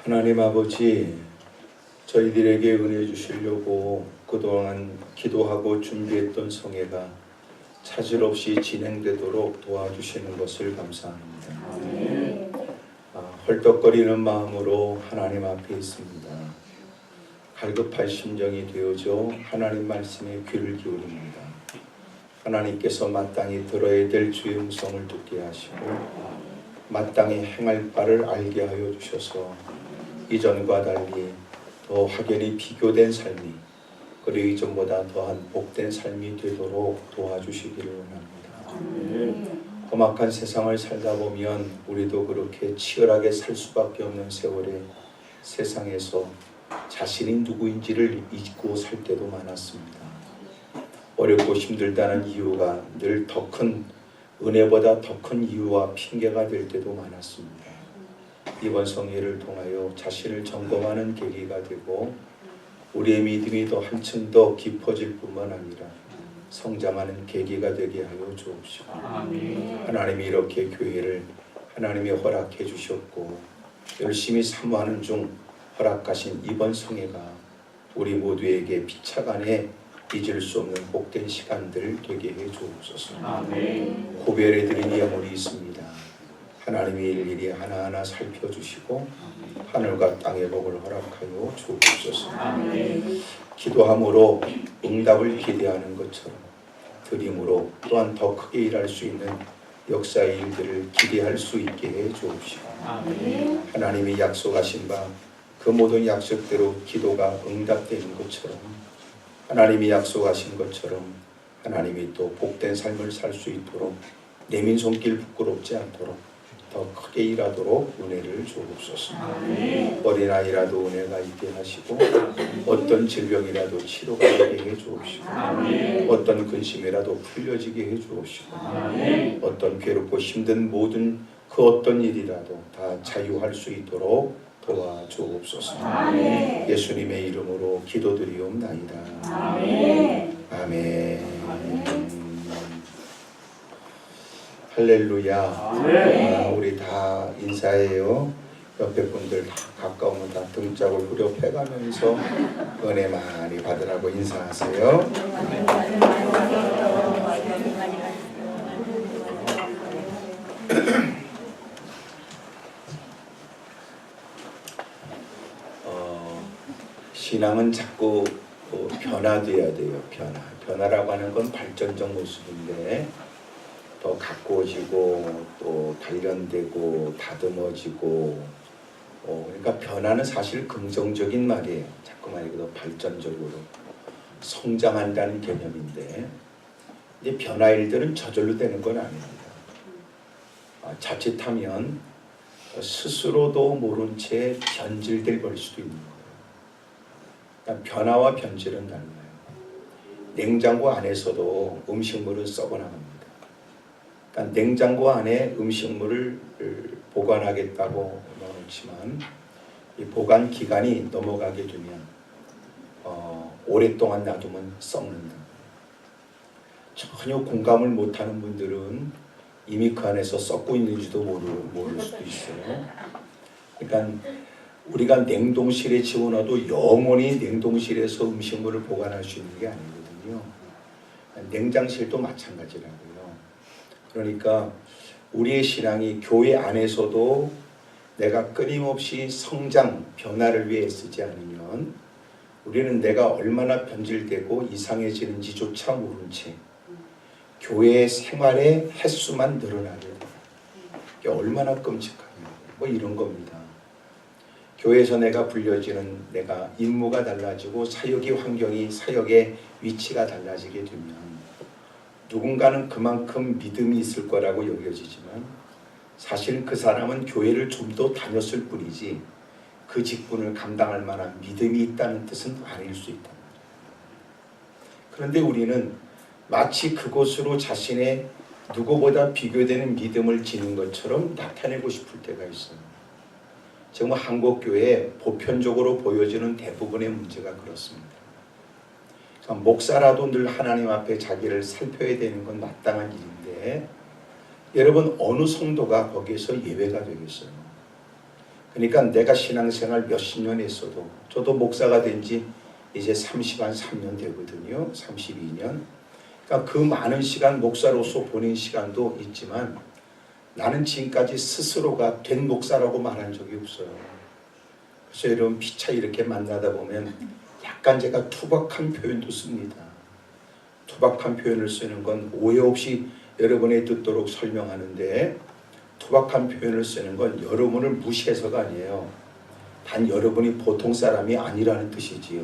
하나님 아버지, 저희들에게 은혜 주시려고 그동안 기도하고 준비했던 성회가 차질 없이 진행되도록 도와주시는 것을 감사합니다. 헐떡거리는 마음으로 하나님 앞에 있습니다. 갈급할 심정이 되어져 하나님 말씀에 귀를 기울입니다. 하나님께서 마땅히 들어야 될 주의 음성을 듣게 하시고 마땅히 행할 바를 알게 하여 주셔서 이전과 달리 더 확연히 비교된 삶이, 그리고 이전보다 더한 복된 삶이 되도록 도와주시기를 원합니다. 험악한 세상을 살다 보면 우리도 그렇게 치열하게 살 수밖에 없는 세월에 세상에서 자신이 누구인지를 잊고 살 때도 많았습니다. 어렵고 힘들다는 이유가 늘 더 큰 은혜보다 더 큰 이유와 핑계가 될 때도 많았습니다. 이번 성회를 통하여 자신을 점검하는 계기가 되고 우리의 믿음이 더 한층 더 깊어질 뿐만 아니라 성장하는 계기가 되게 하여 주옵시고, 하나님이 이렇게 교회를 하나님이 허락해 주셨고 열심히 사모하는 중 허락하신 이번 성회가 우리 모두에게 피차간에 잊을 수 없는 복된 시간들 되게 해 주옵소서. 구별해 드린 영혼이 있습니다. 하나님이 일일이 하나하나 살펴주시고 하늘과 땅의 복을 허락하여 주옵소서. 기도함으로 응답을 기대하는 것처럼 드림으로 또한 더 크게 일할 수 있는 역사의 일들을 기대할 수 있게 해 주옵시고, 하나님이 약속하신 바 그 모든 약속대로 기도가 응답되는 것처럼 하나님이 약속하신 것처럼 하나님이 또 복된 삶을 살 수 있도록 내민 손길 부끄럽지 않도록 더 크게 일하도록 은혜를 주옵소서. 어린아이라도 은혜가 있게 하시고 어떤 질병이라도 치료가 되게 해 주옵시고 어떤 근심이라도 풀려지게 해 주옵시고 어떤 괴롭고 힘든 모든 그 어떤 일이라도 다 자유할 수 있도록 도와주옵소서. 예수님의 이름으로 기도드리옵나이다. 아멘. 할렐루야. 우리 다 인사해요. 옆에 분들 다 가까우면 다 등짝을 후려패가면서 은혜 많이 받으라고 인사하세요. 신앙은 자꾸 변화돼야 돼요. 변화라고 하는 건 발전적 모습인데 더 가꾸어지고 또 단련되고 다듬어지고 그러니까 변화는 사실 긍정적인 말이에요. 자꾸만 이거 발전적으로 성장한다는 개념인데 이제 변화 일들은 저절로 되는 건 아닙니다. 자칫하면 스스로도 모른 채 변질될 걸 수도 있는 거예요. 그러니까 변화와 변질은 달라요. 냉장고 안에서도 음식물은 썩어나갑니다. 그러니까 냉장고 안에 음식물을 보관하겠다고 넣어놓지만 이 보관 기간이 넘어가게 되면 오랫동안 놔두면 썩는다. 전혀 공감을 못하는 분들은 이미 그 안에서 썩고 있는지도 모를 수도 있어요. 그러니까 우리가 냉동실에 집어넣어도 영원히 냉동실에서 음식물을 보관할 수 있는 게 아니거든요. 냉장실도 마찬가지라고요. 그러니까 우리의 신앙이 교회 안에서도 내가 끊임없이 성장, 변화를 위해 쓰지 않으면 우리는 내가 얼마나 변질되고 이상해지는지조차 모른 채 교회의 생활의 횟수만 늘어나게 돼요. 이게 얼마나 끔찍하냐. 뭐 이런 겁니다. 교회에서 내가 불려지는 내가 임무가 달라지고 사역의 환경이 사역의 위치가 달라지게 되면 누군가는 그만큼 믿음이 있을 거라고 여겨지지만 사실 그 사람은 교회를 좀 더 다녔을 뿐이지 그 직분을 감당할 만한 믿음이 있다는 뜻은 아닐 수 있다. 그런데 우리는 마치 그것으로 자신의 누구보다 비교되는 믿음을 지닌 것처럼 나타내고 싶을 때가 있어요. 정말 한국교회에 보편적으로 보여지는 대부분의 문제가 그렇습니다. 그러니까 목사라도 늘 하나님 앞에 자기를 살펴야 되는 건 마땅한 일인데 여러분 어느 성도가 거기에서 예외가 되겠어요? 그러니까 내가 신앙생활 몇십 년 했어도, 저도 목사가 된 지 이제 3년 되거든요. 32년. 그러니까 그 많은 시간 목사로서 보낸 시간도 있지만 나는 지금까지 스스로가 된 목사라고 말한 적이 없어요. 그래서 여러분 피차 이렇게 만나다 보면 약간 제가 투박한 표현도 씁니다. 투박한 표현을 쓰는 건 오해 없이 여러분이 듣도록 설명하는데, 투박한 표현을 쓰는 건 여러분을 무시해서가 아니에요. 단 여러분이 보통 사람이 아니라는 뜻이지요.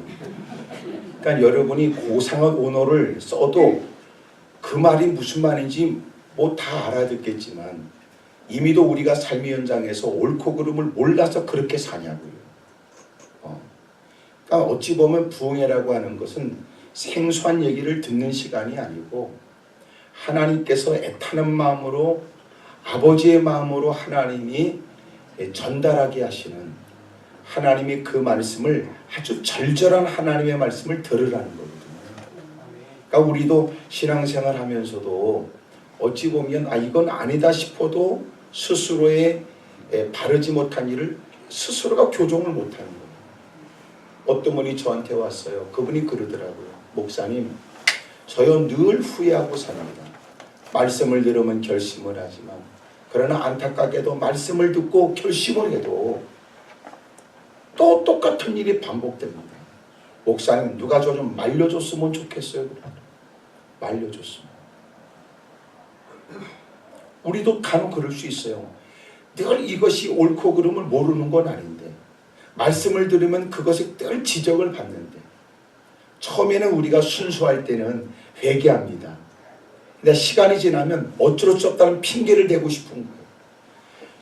그러니까 여러분이 고상한 언어를 써도 그 말이 무슨 말인지 뭐 다 알아듣겠지만 이미도 우리가 삶의 현장에서 옳고 그름을 몰라서 그렇게 사냐고요. 그러니까 어찌 보면 부흥회라고 하는 것은 생소한 얘기를 듣는 시간이 아니고 하나님께서 애타는 마음으로, 아버지의 마음으로 하나님이 전달하게 하시는, 하나님이 그 말씀을, 아주 절절한 하나님의 말씀을 들으라는 거거든요. 그러니까 우리도 신앙생활 하면서도 어찌 보면 이건 아니다 싶어도 스스로의 바르지 못한 일을 스스로가 교정을 못하는 거예요. 어떤 분이 저한테 왔어요. 그분이 그러더라고요. 목사님, 저요 늘 후회하고 삽니다. 말씀을 들으면 결심을 하지만, 그러나 안타깝게도 말씀을 듣고 결심을 해도 또 똑같은 일이 반복됩니다. 목사님, 누가 저 좀 말려줬으면 좋겠어요. 말려줬으면. 우리도 간혹 그럴 수 있어요. 늘 이것이 옳고 그름을 모르는 건 아닌데, 말씀을 들으면 그것이 늘 지적을 받는데, 처음에는 우리가 순수할 때는 회개합니다. 근데 시간이 지나면 어쩔 수 없다는 핑계를 대고 싶은 거예요.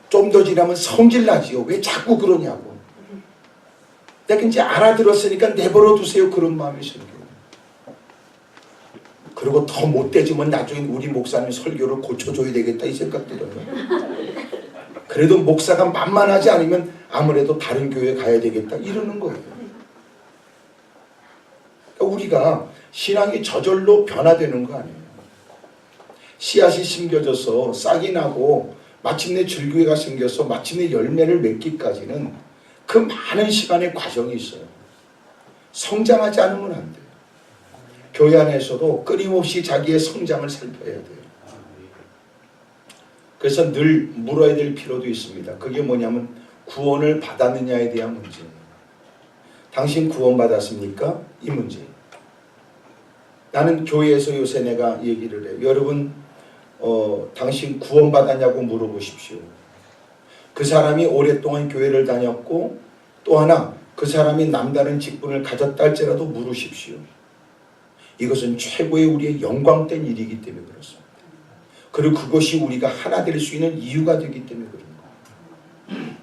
좀 더 지나면 성질나지요. 왜 자꾸 그러냐고. 내가 이제 알아들었으니까 내버려 두세요. 그런 마음이 생겨요. 그리고 더 못되지면 나중에 우리 목사님 설교를 고쳐줘야 되겠다 이 생각 들어요. 그래도 목사가 만만하지 않으면 아무래도 다른 교회 가야 되겠다 이러는 거예요. 그러니까 우리가 신앙이 저절로 변화되는 거 아니에요. 씨앗이 심겨져서 싹이 나고 마침내 줄기가 생겨서 마침내 열매를 맺기까지는 그 많은 시간의 과정이 있어요. 성장하지 않으면 안 돼요. 교회 안에서도 끊임없이 자기의 성장을 살펴야 돼요. 그래서 늘 물어야 될 필요도 있습니다. 그게 뭐냐면 구원을 받았느냐에 대한 문제예요. 당신 구원받았습니까? 이 문제. 나는 교회에서 요새 내가 얘기를 해요. 여러분 당신 구원받았냐고 물어보십시오. 그 사람이 오랫동안 교회를 다녔고 또 하나 그 사람이 남다른 직분을 가졌다 할지라도 물으십시오. 이것은 최고의 우리의 영광된 일이기 때문에 그렇습니다. 그리고 그것이 우리가 하나 될 수 있는 이유가 되기 때문에 그런 거예요.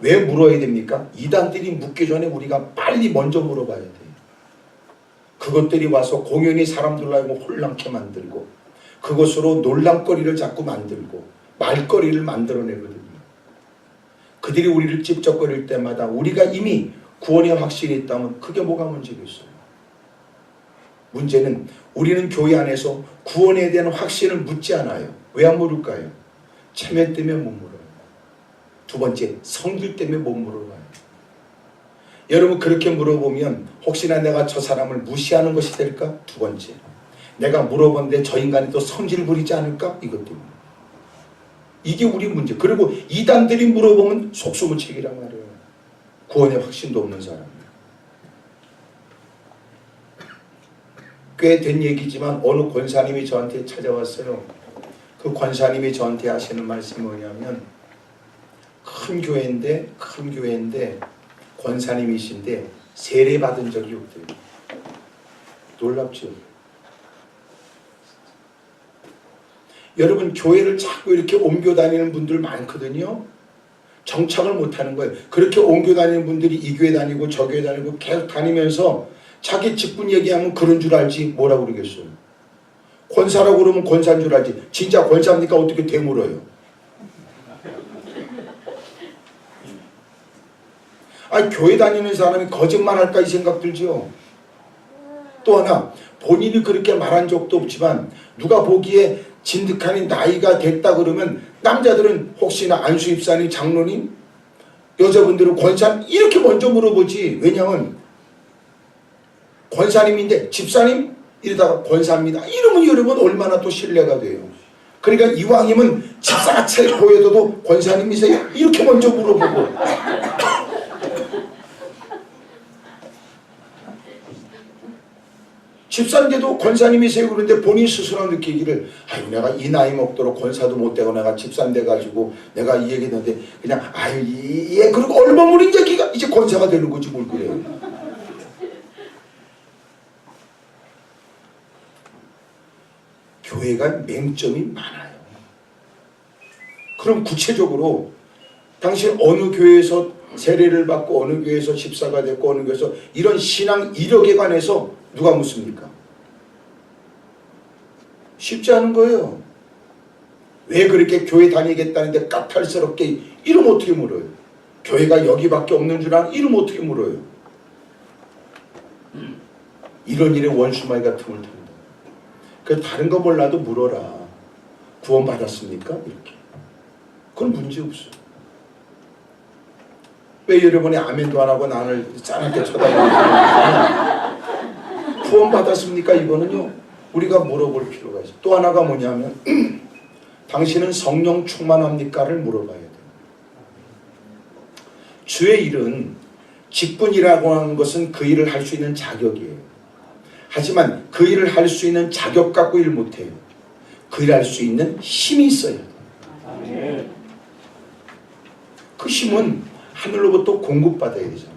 왜 물어야 됩니까? 이단들이 묻기 전에 우리가 빨리 먼저 물어봐야 돼요. 그것들이 와서 공연히 사람들로 하여금 혼란케 만들고 그것으로 논란거리를 자꾸 만들고 말거리를 만들어내거든요. 그들이 우리를 찝쩍거릴 때마다 우리가 이미 구원의 확신이 있다면 그게 뭐가 문제겠어요? 문제는 우리는 교회 안에서 구원에 대한 확신을 묻지 않아요. 왜 안 물을까요? 체면 때문에 못 물어요. 두 번째, 성질 때문에 못 물어봐요. 여러분 그렇게 물어보면 혹시나 내가 저 사람을 무시하는 것이 될까? 두 번째, 내가 물어본데 저 인간이 또 성질 부리지 않을까? 이것 때문에. 이게 우리 문제. 그리고 이단들이 물어보면 속수무책이란 말이에요. 구원의 확신도 없는 사람. 꽤 된 얘기지만 어느 권사님이 저한테 찾아왔어요. 그 권사님이 저한테 하시는 말씀이 뭐냐면 큰 교회인데 권사님이신데 세례 받은 적이 없대요. 놀랍죠? 여러분 교회를 자꾸 이렇게 옮겨 다니는 분들 많거든요. 정착을 못하는 거예요. 그렇게 옮겨 다니는 분들이 이 교회 다니고 저 교회 다니고 계속 다니면서 자기 직분 얘기하면 그런 줄 알지 뭐라고 그러겠어요. 권사라고 그러면 권사인 줄 알지. 진짜 권사입니까? 어떻게 되물어요. 교회 다니는 사람이 거짓말할까 이 생각 들죠. 또 하나 본인이 그렇게 말한 적도 없지만 누가 보기에 진득하니 나이가 됐다 그러면 남자들은 혹시나 안수입사님 장로님 여자분들은 권사님 이렇게 먼저 물어보지. 왜냐하면 권사님인데 집사님 이러다가 권사입니다 이러면 여러분 얼마나 또 신뢰가 돼요. 그러니까 이왕이면 집사같이 보여도 권사님이세요? 이렇게 먼저 물어보고, 집사인데도 권사님이세요? 그런데 본인 스스로 느끼기를 아유 내가 이 나이 먹도록 권사도 못 되고 내가 집사인 돼가지고 내가 이 얘기했는데 그냥 아유 예 그리고 얼마물인 얘기가 이제 권사가 되는 거지 뭘 그래요. 교회가 맹점이 많아요. 그럼 구체적으로 당신 어느 교회에서 세례를 받고 어느 교회에서 집사가 됐고 어느 교회에서 이런 신앙 이력에 관해서 누가 묻습니까? 쉽지 않은 거예요. 왜 그렇게 교회 다니겠다는데 까탈스럽게 이러면 어떻게 물어요? 교회가 여기밖에 없는 줄 아는 이러면 어떻게 물어요? 이런 일에 원수마귀가 틈을 탑니다. 그래서 다른 거 몰라도 물어라. 구원 받았습니까? 이렇게. 그건 문제 없어. 왜 여러분이 아멘도 안 하고 나를 짠하게 쳐다보는 구원 받았습니까? 이거는요 우리가 물어볼 필요가 있어요. 또 하나가 뭐냐면 당신은 성령 충만합니까?를 물어봐야 돼요. 주의 일은 직분이라고 하는 것은 그 일을 할 수 있는 자격이에요. 하지만 그 일을 할 수 있는 자격 갖고 일 못해요. 그 일을 할 수 있는 힘이 있어요. 그 힘은 하늘로부터 공급받아야 되잖아요.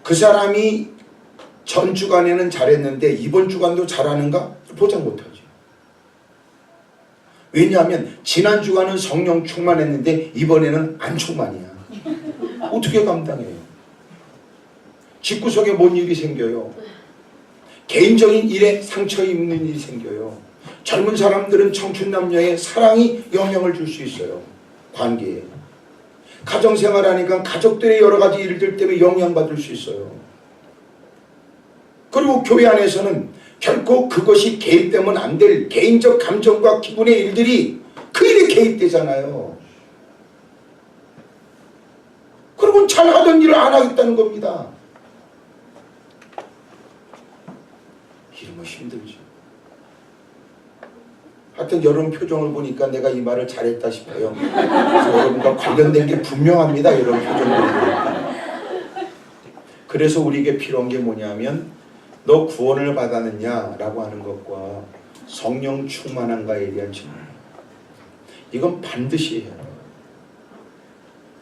그 사람이 전 주간에는 잘했는데 이번 주간도 잘하는가? 보장 못하죠. 왜냐하면 지난 주간은 성령 충만했는데 이번에는 안 충만이야. 어떻게 감당해요? 집구석에 뭔 일이 생겨요. 개인적인 일에 상처 입는 일이 생겨요. 젊은 사람들은 청춘 남녀의 사랑이 영향을 줄 수 있어요. 관계에. 가정생활하니까 가족들의 여러 가지 일들 때문에 영향받을 수 있어요. 그리고 교회 안에서는 결코 그것이 개입되면 안 될 개인적 감정과 기분의 일들이 그 일에 개입되잖아요. 그러면 잘하던 일을 안 하겠다는 겁니다. 이러면 힘들죠. 하여튼 여러분 표정을 보니까 내가 이 말을 잘했다 싶어요. 그래서 여러분과 관련된 게 분명합니다. 여러분 표정을 보니까. 그래서 우리에게 필요한 게 뭐냐면 너 구원을 받았느냐 라고 하는 것과 성령 충만한가에 대한 질문. 이건 반드시 해야 돼요.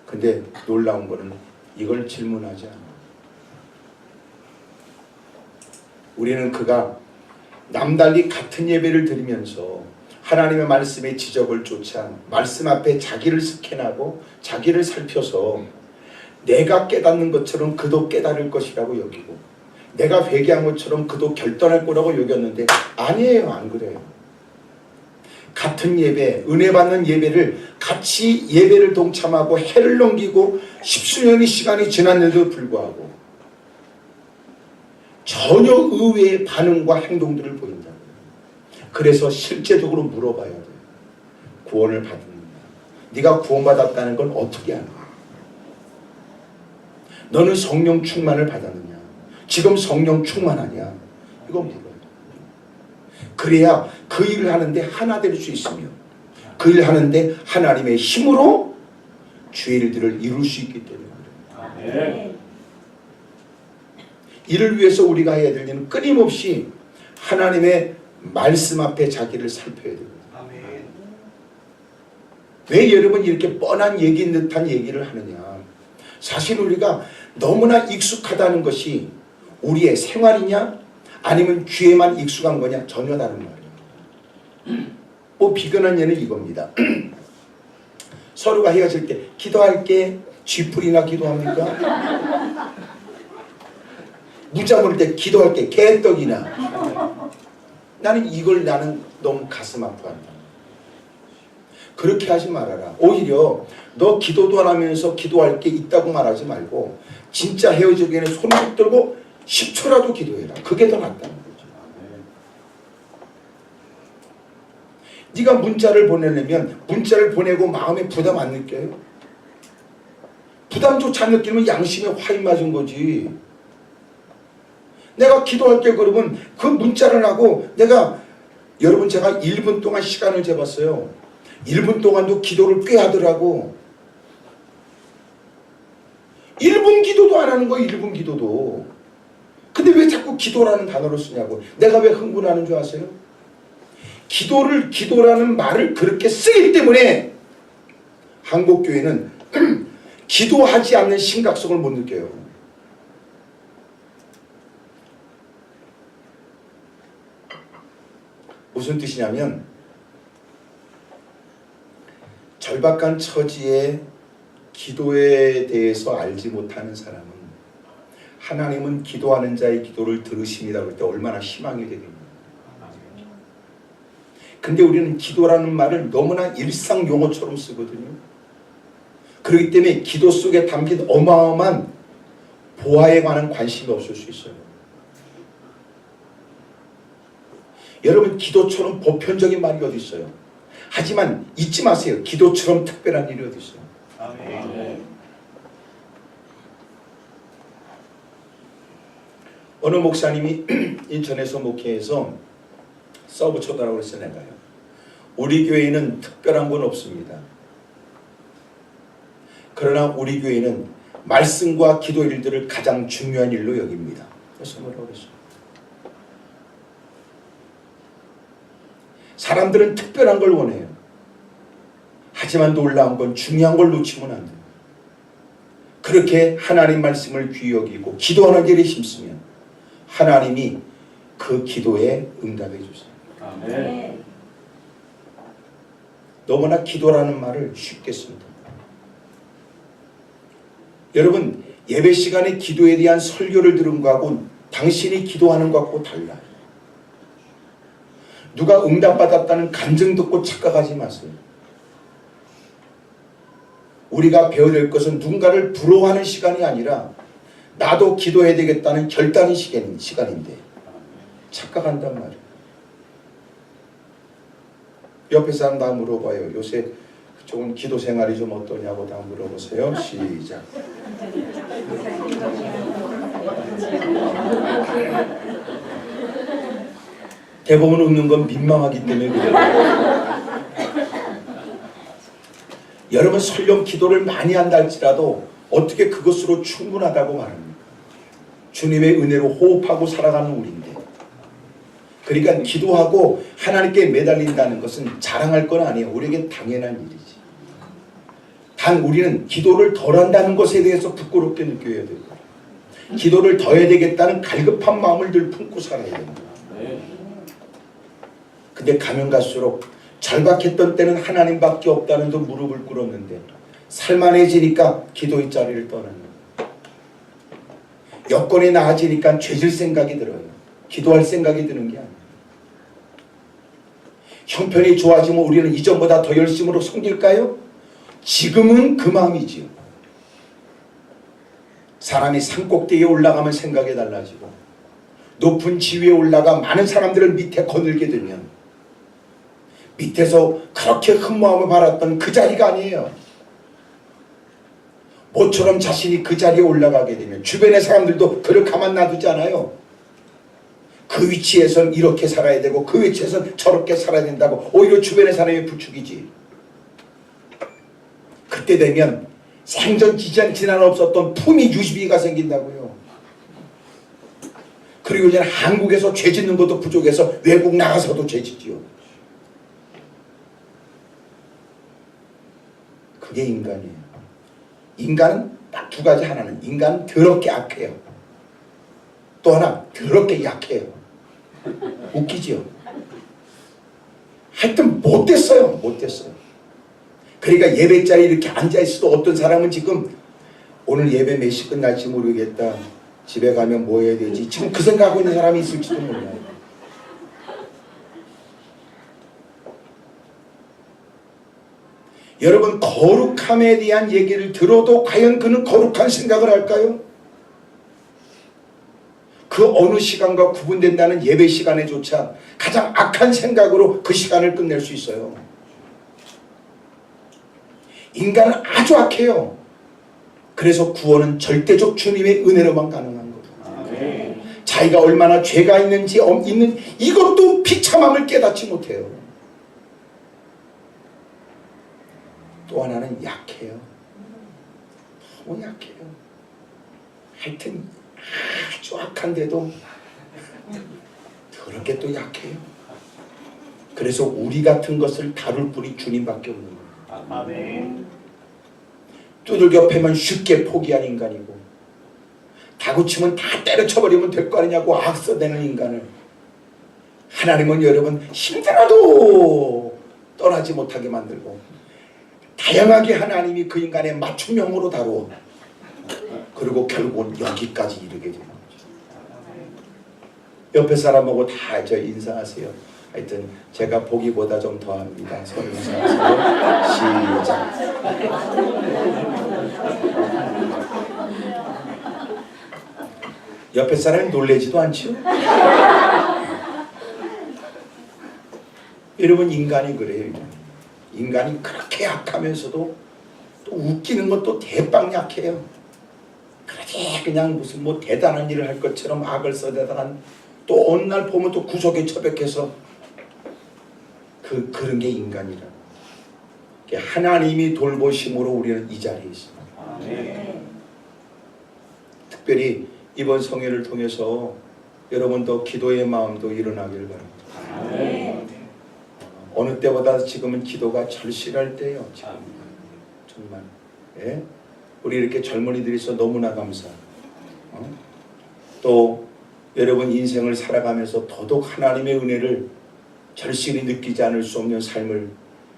근데 놀라운 거는 이걸 질문하지 않아요. 우리는 그가 남달리 같은 예배를 드리면서 하나님의 말씀의 지적을 쫓아 말씀 앞에 자기를 스캔하고 자기를 살펴서 내가 깨닫는 것처럼 그도 깨달을 것이라고 여기고 내가 회개한 것처럼 그도 결단할 거라고 여겼는데 아니에요. 안 그래요. 같은 예배, 은혜 받는 예배를 같이 예배를 동참하고 해를 넘기고 십수년의 시간이 지났는데도 불구하고 전혀 의외의 반응과 행동들을 보인다. 그래서 실제적으로 물어봐야 돼요. 구원을 받았느냐? 네가 구원받았다는 건 어떻게 아냐? 너는 성령 충만을 받았느냐? 지금 성령 충만하냐? 이건 물어요. 그래야 그 일을 하는데 하나 될 수 있으며 그 일을 하는데 하나님의 힘으로 주의 일들을 이룰 수 있기 때문에 그래요. 이를 위해서 우리가 해야 될 일은 끊임없이 하나님의 말씀 앞에 자기를 살펴야 됩니다. 왜 여러분 이렇게 뻔한 얘기인 듯한 얘기를 하느냐? 사실 우리가 너무나 익숙하다는 것이 우리의 생활이냐 아니면 귀에만 익숙한 거냐 전혀 다른 말이에요. 뭐 비근한 예는 이겁니다. 서로가 헤어질 때 기도할게 쥐풀이나 기도합니까? 문자 보낼 때 기도할게 개떡이나. 나는 너무 가슴 아파한다. 그렇게 하지 말아라. 오히려 너 기도도 안 하면서 기도할 게 있다고 말하지 말고 진짜 헤어지기 전에 손 붙들고 10초라도 기도해라. 그게 더 낫다는 거죠. 네가 문자를 보내려면 문자를 보내고 마음에 부담 안 느껴요? 부담조차 안 느끼면 양심에 화이 맞은 거지. 내가 기도할게 그러면 그 문자를 하고 여러분 제가 1분 동안 시간을 재봤어요. 1분 동안도 기도를 꽤 하더라고. 1분 기도도 안 하는 거예요. 1분 기도도. 근데 왜 자꾸 기도라는 단어를 쓰냐고. 내가 왜 흥분하는 줄 아세요? 기도라는 말을 그렇게 쓰기 때문에 한국교회는 기도하지 않는 심각성을 못 느껴요. 무슨 뜻이냐면 절박한 처지에 기도에 대해서 알지 못하는 사람은 하나님은 기도하는 자의 기도를 들으십니다 그럴 때 얼마나 희망이 되겠냐. 근데 우리는 기도라는 말을 너무나 일상 용어처럼 쓰거든요. 그렇기 때문에 기도 속에 담긴 어마어마한 보화에 관한 관심이 없을 수 있어요. 여러분 기도처럼 보편적인 말이 어디 있어요? 하지만 잊지 마세요. 기도처럼 특별한 일이 어디 있어요? 아멘. 어느 목사님이 인천에서 목회해서 서브 초다라고 해서 내가요. 우리 교회는 특별한 건 없습니다. 그러나 우리 교회는 말씀과 기도 일들을 가장 중요한 일로 여깁니다. 그래서 뭐라고 그랬어요? 사람들은 특별한 걸 원해요. 하지만 놀라운 건 중요한 걸 놓치면 안 돼요. 그렇게 하나님 말씀을 귀히 여기고 기도하는 일에 힘쓰면 하나님이 그 기도에 응답해 주세요. 아멘. 너무나 기도라는 말을 쉽게 씁니다. 여러분 예배 시간에 기도에 대한 설교를 들은 거하고 당신이 기도하는 것하고 달라요. 누가 응답받았다는 감정 듣고 착각하지 마세요. 우리가 배워야 될 것은 누군가를 부러워하는 시간이 아니라 나도 기도해야 되겠다는 결단의 시간인데 착각한단 말이에요. 옆에 사람 다 물어봐요. 요새 그쪽은 기도 생활이 좀 어떠냐고 다 물어보세요. 시작. 대부분 웃는 건 민망하기 때문에 그래요. 여러분 설령 기도를 많이 한다 할지라도 어떻게 그것으로 충분하다고 말합니까? 주님의 은혜로 호흡하고 살아가는 우리인데, 그러니까 기도하고 하나님께 매달린다는 것은 자랑할 건 아니에요. 우리에게 당연한 일이지. 단 우리는 기도를 덜 한다는 것에 대해서 부끄럽게 느껴야 되고 기도를 더 해야 되겠다는 갈급한 마음을 늘 품고 살아야 됩니다. 근데 가면 갈수록 절박했던 때는 하나님밖에 없다는 듯 무릎을 꿇었는데 살만해지니까 기도의 자리를 떠나는 거예요. 여건이 나아지니까 죄질 생각이 들어요. 기도할 생각이 드는 게 아니에요. 형편이 좋아지면 우리는 이전보다 더 열심으로 섬길까요? 지금은 그 마음이지요. 사람이 산꼭대기에 올라가면 생각이 달라지고 높은 지위에 올라가 많은 사람들을 밑에 거들게 되면 밑에서 그렇게 흠모함을 바랐던 그 자리가 아니에요. 모처럼 자신이 그 자리에 올라가게 되면 주변의 사람들도 그를 가만 놔두지 않아요. 그 위치에선 이렇게 살아야 되고 그 위치에선 저렇게 살아야 된다고 오히려 주변의 사람이 부추기지. 그때 되면 생전 지난 없었던 품위 유지비가 생긴다고요. 그리고 이제 한국에서 죄 짓는 것도 부족해서 외국 나가서도 죄 짓지요. 그게 인간이에요. 인간은 딱 두 가지. 하나는 인간은 더럽게 악해요. 또 하나 더럽게 약해요. 웃기죠? 하여튼 못됐어요. 그러니까 예배 자리에 이렇게 앉아있어도 어떤 사람은 지금 오늘 예배 몇 시 끝날지 모르겠다. 집에 가면 뭐 해야 되지? 지금 그 생각하고 있는 사람이 있을지도 몰라요. 여러분 거룩함에 대한 얘기를 들어도 과연 그는 거룩한 생각을 할까요? 그 어느 시간과 구분된다는 예배 시간에조차 가장 악한 생각으로 그 시간을 끝낼 수 있어요. 인간은 아주 악해요. 그래서 구원은 절대적 주님의 은혜로만 가능한 거예요. 아멘. 자기가 얼마나 죄가 있는지 이것도 비참함을 깨닫지 못해요. 또 하나는 약해요. 너무 약해요. 하여튼 아주 악한데도 그렇게 또 약해요. 그래서 우리 같은 것을 다룰 분이 주님밖에 없는 거예요. 아멘. 두들겨 패면 쉽게 포기한 인간이고 다구치면 다 때려쳐버리면 될 거 아니냐고 악서대는 인간을 하나님은 여러분 힘들어도 떠나지 못하게 만들고 다양하게 하나님이 그 인간의 맞춤형으로 다루어 그리고 결국은 여기까지 이르게 되는 거죠. 옆에 사람하고 다 저 인사하세요. 하여튼 제가 보기보다 좀 더합니다. 서로 인사하세요. 시작. 옆에 사람이 놀래지도 않죠? 여러분 인간이 그래요. 인간이 그렇게 약하면서도 또 웃기는 것도 대빵 약해요. 그러지 그냥 무슨 뭐 대단한 일을 할 것처럼 악을 써대다간 또 어느 날 보면 또 구석에 처박혀서 그런 게 인간이라. 하나님이 돌보심으로 우리는 이 자리에 있습니다. 아멘. 특별히 이번 성회를 통해서 여러분도 기도의 마음도 일어나길 바랍니다. 아멘. 어느 때보다 지금은 기도가 절실할 때예요. 지금. 정말. 예? 우리 이렇게 젊은이들이 있어 너무나 감사. 또 여러분 인생을 살아가면서 더더욱 하나님의 은혜를 절실히 느끼지 않을 수 없는 삶을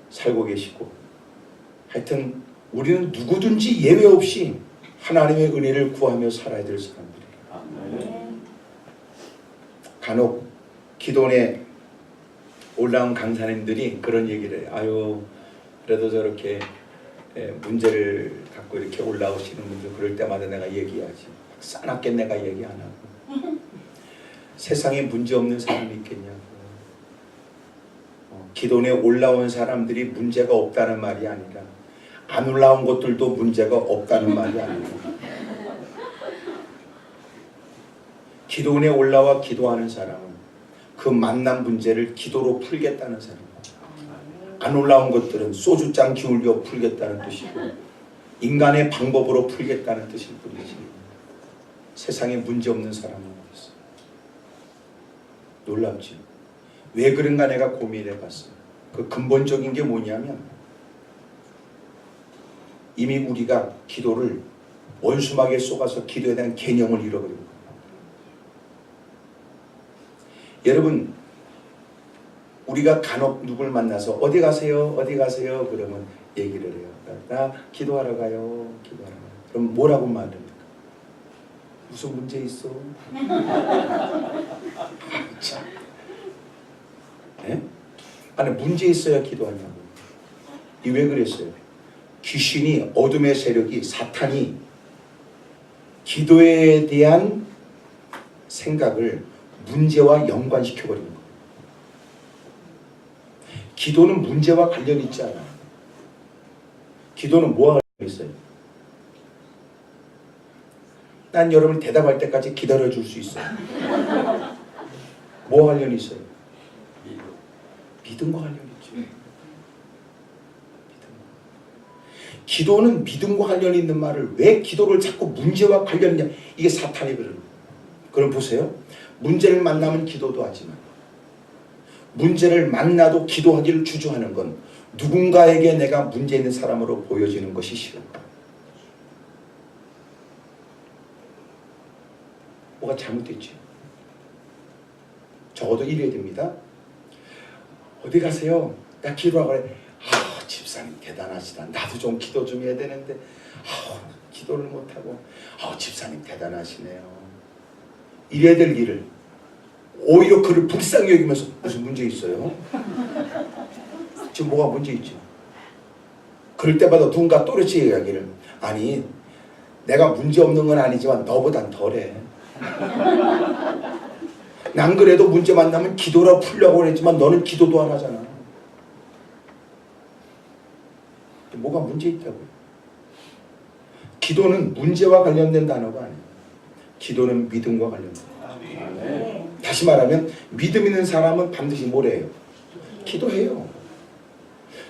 살고 계시고 하여튼 우리는 누구든지 예외 없이 하나님의 은혜를 구하며 살아야 될 사람들이에요. 아멘. 간혹 기도원에 올라온 강사님들이 그런 얘기를 해요. 아유 그래도 저렇게 문제를 갖고 이렇게 올라오시는 분들 그럴 때마다 내가 얘기하지. 싸납게 내가 얘기 안 하고 세상에 문제 없는 사람이 있겠냐고. 기도원에 올라온 사람들이 문제가 없다는 말이 아니라 안 올라온 것들도 문제가 없다는 말이 아니라 기도원에 올라와 기도하는 사람은 그 만난 문제를 기도로 풀겠다는 사람. 안 올라온 것들은 소주잔 기울여 풀겠다는 뜻이고 인간의 방법으로 풀겠다는 뜻일 뿐이지 세상에 문제 없는 사람은 어딨어. 놀랍지. 왜 그런가 내가 고민해 봤어요. 그 근본적인 게 뭐냐면 이미 우리가 기도를 원수막에 쏘가서 기도에 대한 개념을 잃어버린 거예요. 여러분 우리가 간혹 누굴 만나서 어디 가세요? 어디 가세요? 그러면 얘기를 해요. 나 기도하러 가요. 기도하러 가요. 그럼 뭐라고 말합니까? 무슨 문제 있어? 참. 네? 아니 문제 있어야 기도하냐고. 이 왜 그랬어요? 귀신이 어둠의 세력이 사탄이 기도에 대한 생각을 문제와 연관시켜버린 거예요. 기도는 문제와 관련이 있지 않아요. 기도는 뭐와 관련이 있어요? 난 여러분 대답할 때까지 기다려줄 수 있어요. 뭐와 관련이 있어요? 믿음과 관련이 있죠. 믿음. 기도는 믿음과 관련이 있는 말을 왜 기도를 자꾸 문제와 관련이 있냐. 이게 사탄이 그러는 거예요. 그럼 보세요. 문제를 만나면 기도도 하지만 문제를 만나도 기도하기를 주저하는 건 누군가에게 내가 문제 있는 사람으로 보여지는 것이 싫은 거예요. 뭐가 잘못됐지? 적어도 이래야 됩니다. 어디 가세요? 나 기도하고 그래. 집사님 대단하시다. 나도 좀 기도 좀 해야 되는데 기도를 못하고 집사님 대단하시네요. 이래야 될 일을 오히려 그를 불쌍히 여기면서 무슨 문제 있어요? 지금 뭐가 문제 있죠? 그럴 때마다 누군가 또렷이 이야기를 아니 내가 문제 없는 건 아니지만 너보단 덜해. 난 그래도 문제 만나면 기도라 풀려고 그랬지만 너는 기도도 안 하잖아. 뭐가 문제 있다고요? 기도는 문제와 관련된 단어가 아니에요. 기도는 믿음과 관련된 단어예요. 다시 말하면 믿음 있는 사람은 반드시 뭘 해요? 기도해요.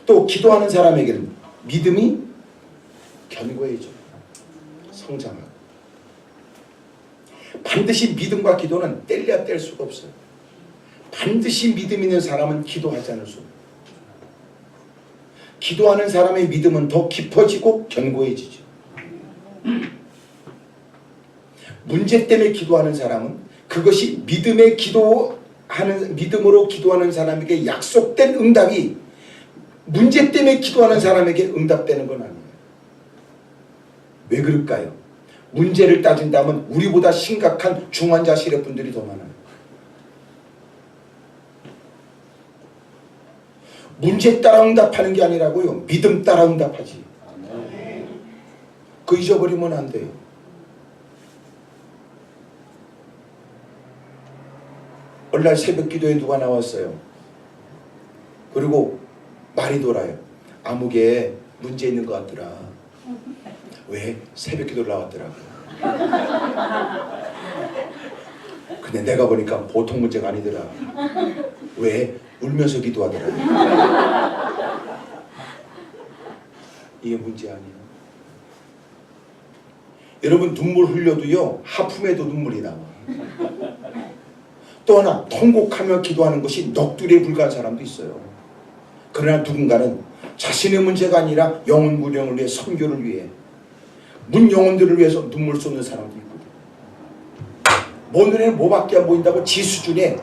또 기도하는 사람에게는 믿음이 견고해져, 성장하고. 반드시 믿음과 기도는 뗄래야 뗄 수가 없어요. 반드시 믿음 있는 사람은 기도하지 않을 수 없어요. 기도하는 사람의 믿음은 더 깊어지고 견고해지죠. 문제 때문에 기도하는 사람은 그것이 믿음으로 기도하는 사람에게 약속된 응답이 문제 때문에 기도하는 사람에게 응답되는 건 아니에요. 왜 그럴까요? 문제를 따진다면 우리보다 심각한 중환자실의 분들이 더 많아요. 문제 따라 응답하는 게 아니라고요. 믿음 따라 응답하지. 그거 잊어버리면 안 돼요. 어느 날 새벽 기도에 누가 나왔어요. 그리고 말이 돌아요. 아무개 문제 있는 것 같더라. 왜? 새벽 기도를 나왔더라고요. 근데 내가 보니까 보통 문제가 아니더라. 왜? 울면서 기도하더라. 이게 문제 아니에요. 여러분 눈물 흘려도요 하품에도 눈물이 나와. 또 하나 통곡하며 기도하는 것이 넋두리에 불과한 사람도 있어요. 그러나 누군가는 자신의 문제가 아니라 영혼 무령을 위해, 선교를 위해, 문 영혼들을 위해서 눈물 쏟는 사람도 있거든. 뭐 눈에는 뭐밖에 안 보인다고 지 수준에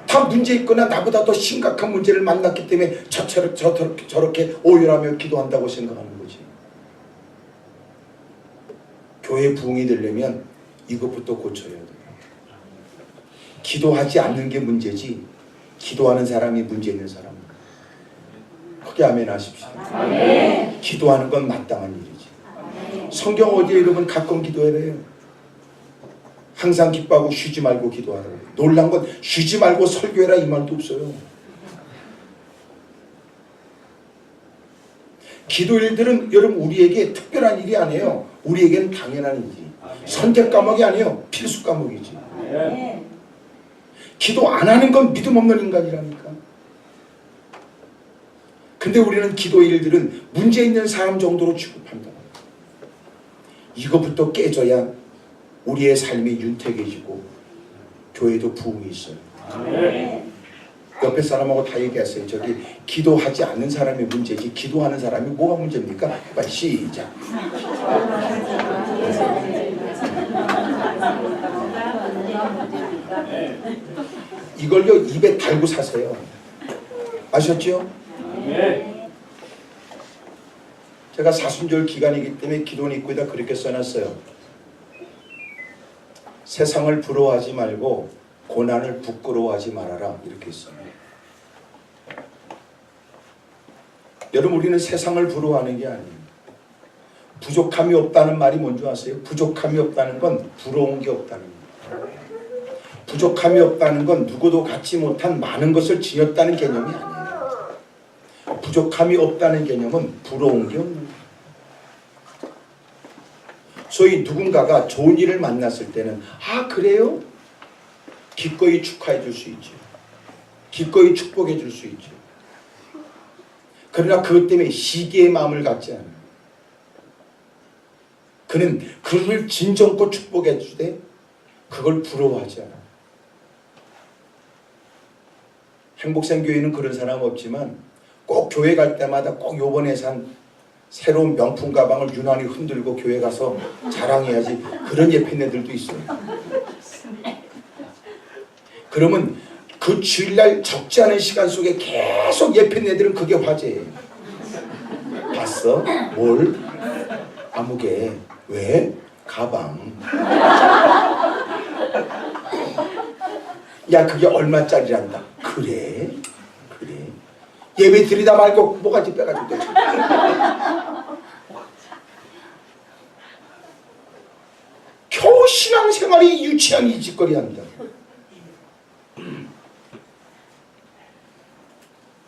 다 문제 있거나 나보다 더 심각한 문제를 만났기 때문에 저렇게 오열하며 기도한다고 생각하는 거지. 교회 부흥이 되려면 이것부터 고쳐야 돼요. 기도하지 않는 게 문제지 기도하는 사람이 문제 있는 사람은. 크게 아멘 하십시오. 아멘. 기도하는 건 마땅한 일이지. 아멘. 성경 어디에 여러분 가끔 기도해래요. 항상 기뻐하고 쉬지 말고 기도하라. 놀란 건 쉬지 말고 설교해라 이 말도 없어요. 기도 일들은 여러분 우리에게 특별한 일이 아니에요. 우리에게는 당연한 일이지. 선택 과목이 아니에요. 필수 과목이지. 기도 안 하는 건 믿음 없는 인간이라니까. 근데 우리는 기도 일들은 문제 있는 사람 정도로 취급한다. 이거부터 깨져야 우리의 삶이 윤택해지고 교회도 부흥이 있어요. 아멘. 옆에 사람하고 다 얘기했어요. 저기 기도하지 않는 사람이 문제지 기도하는 사람이 뭐가 문제입니까? 빨리 시작. 이걸요 입에 달고 사세요. 아셨죠? 네. 제가 사순절 기간이기 때문에 기도는 입구에다 그렇게 써놨어요. 세상을 부러워하지 말고 고난을 부끄러워하지 말아라 이렇게 있어요. 여러분 우리는 세상을 부러워하는 게 아니에요. 부족함이 없다는 말이 뭔지 아세요? 부족함이 없다는 건 부러운 게 없다는 거예요. 부족함이 없다는 건 누구도 갖지 못한 많은 것을 지녔다는 개념이 아니에요. 부족함이 없다는 개념은 부러운 게 없는 거예요. 소위 누군가가 좋은 일을 만났을 때는 아 그래요? 기꺼이 축하해 줄 수 있죠. 기꺼이 축복해 줄 수 있죠. 그러나 그것 때문에 시기의 마음을 갖지 않아요. 그는 그를 진정껏 축복해 주되 그걸 부러워하지 않아요. 행복생교회는 그런 사람 없지만 꼭 교회 갈 때마다 꼭 요번에 산 새로운 명품 가방을 유난히 흔들고 교회 가서 자랑해야지 그런 예편애들도 있어요. 그러면 그 주일날 적지 않은 시간 속에 계속 예편애들은 그게 화제예요. 봤어? 뭘? 아무개. 왜? 가방. 야 그게 얼마짜리란다. 그래? 그래? 예배 드리다 말고 뭐가지 빼가지고 되지. 겨우 신앙생활이 유치한 이 짓거리 한다.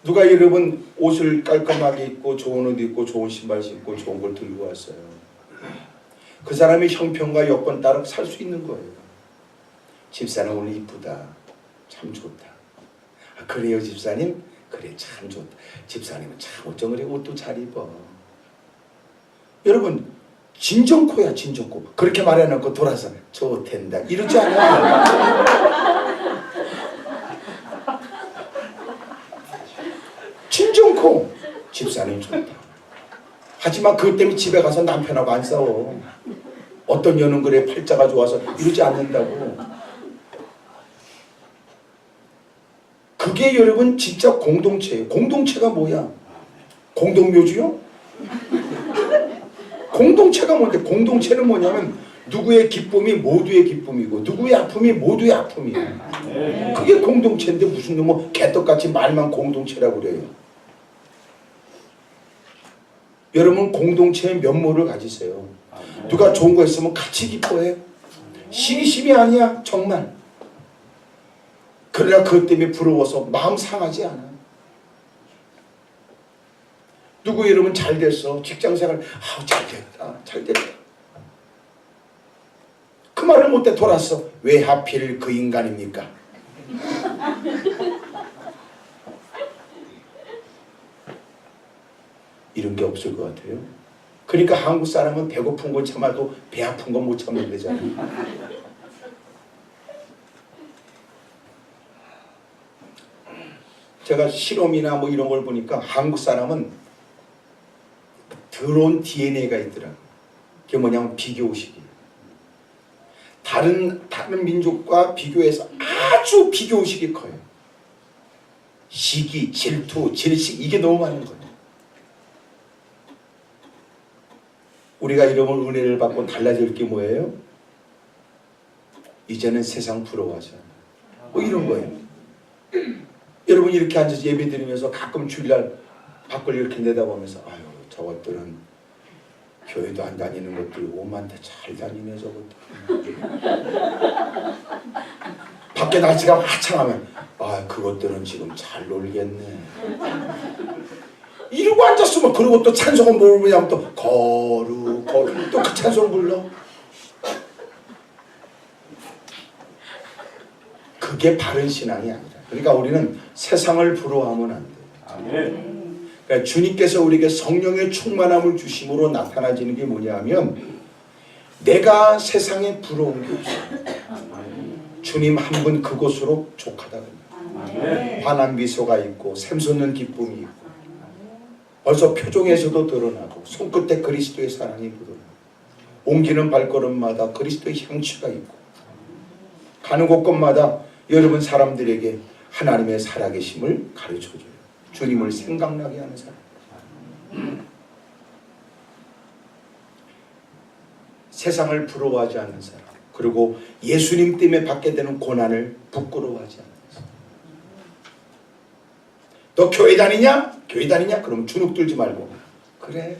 누가 여러분 옷을 깔끔하게 입고 좋은 옷 입고 좋은 신발 신고 좋은 걸 들고 왔어요. 그 사람의 형편과 여건 따라 살 수 있는 거예요. 집사는 오늘 이쁘다. 참 좋다. 아, 그래요 집사님? 그래 참 좋다. 집사님은 참 어쩜 그래 옷도 잘 입어. 여러분 진정코야 진정코. 그렇게 말해놓고 돌아서 좋댄다 이러지 않아요. 진정코 집사님 좋다. 하지만 그것 때문에 집에 가서 남편하고 안 싸워. 어떤 여는 그래 팔자가 좋아서 이러지 않는다고. 그게 여러분 진짜 공동체예요. 공동체가 뭐야? 공동묘지요? 공동체가 뭔데? 공동체는 뭐냐면 누구의 기쁨이 모두의 기쁨이고 누구의 아픔이 모두의 아픔이에요. 그게 공동체인데 무슨 뭐 개떡같이 말만 공동체라고 그래요. 여러분 공동체의 면모를 가지세요. 누가 좋은 거 있으면 같이 기뻐해. 시기심이 아니야 정말. 그러나 그것 때문에 부러워서 마음 상하지 않아. 누구 여러분 잘 됐어. 직장생활 잘됐다. 잘됐다. 그 말을 못해 돌았어. 왜 하필 그 인간입니까? 이런 게 없을 것 같아요. 그러니까 한국 사람은 배고픈 걸 참아도 배 아픈 건 못 참는 거잖아요. 제가 실험이나 뭐 이런 걸 보니까 한국 사람은 더러운 DNA가 있더라고요. 그게 뭐냐면 비교의식이에요. 다른 민족과 비교해서 아주 비교의식이 커요. 시기, 질투, 질식 이게 너무 많은 거예요. 우리가 이런 은혜를 받고 달라질 게 뭐예요? 이제는 세상 부러워하지 않아요. 뭐 이런 거예요. 여러분 이렇게 앉아서 예배 드리면서 가끔 주일날 밖을 이렇게 내다보면서 아유 저것들은 교회도 안 다니는 것들이 오만테 잘 다니네 저것들. 밖에 날씨가 화창하면 아 그것들은 지금 잘 놀겠네. 이러고 앉았으면 그러고 또 찬송은 뭘 부르냐면 또 거룩 또 그 찬송 불러. 그게 바른 신앙이 아니라. 그러니까 우리는 세상을 부러워하면 안 돼요. 그러니까 주님께서 우리에게 성령의 충만함을 주심으로 나타나지는 게 뭐냐 하면 내가 세상에 부러운 게 없어요. 주님 한 분 그곳으로 족하다 그럽니다. 환한 미소가 있고 샘솟는 기쁨이 있고 벌써 표정에서도 드러나고 손끝에 그리스도의 사랑이 묻어나고 옮기는 발걸음마다 그리스도의 향취가 있고 가는 곳곳마다 여러분 사람들에게 하나님의 살아계심을 가르쳐줘요. 주님을 생각나게 하는 사람. 세상을 부러워하지 않는 사람. 그리고 예수님 때문에 받게 되는 고난을 부끄러워하지 않는 사람. 너 교회 다니냐? 교회 다니냐? 그럼 주눅 들지 말고 그래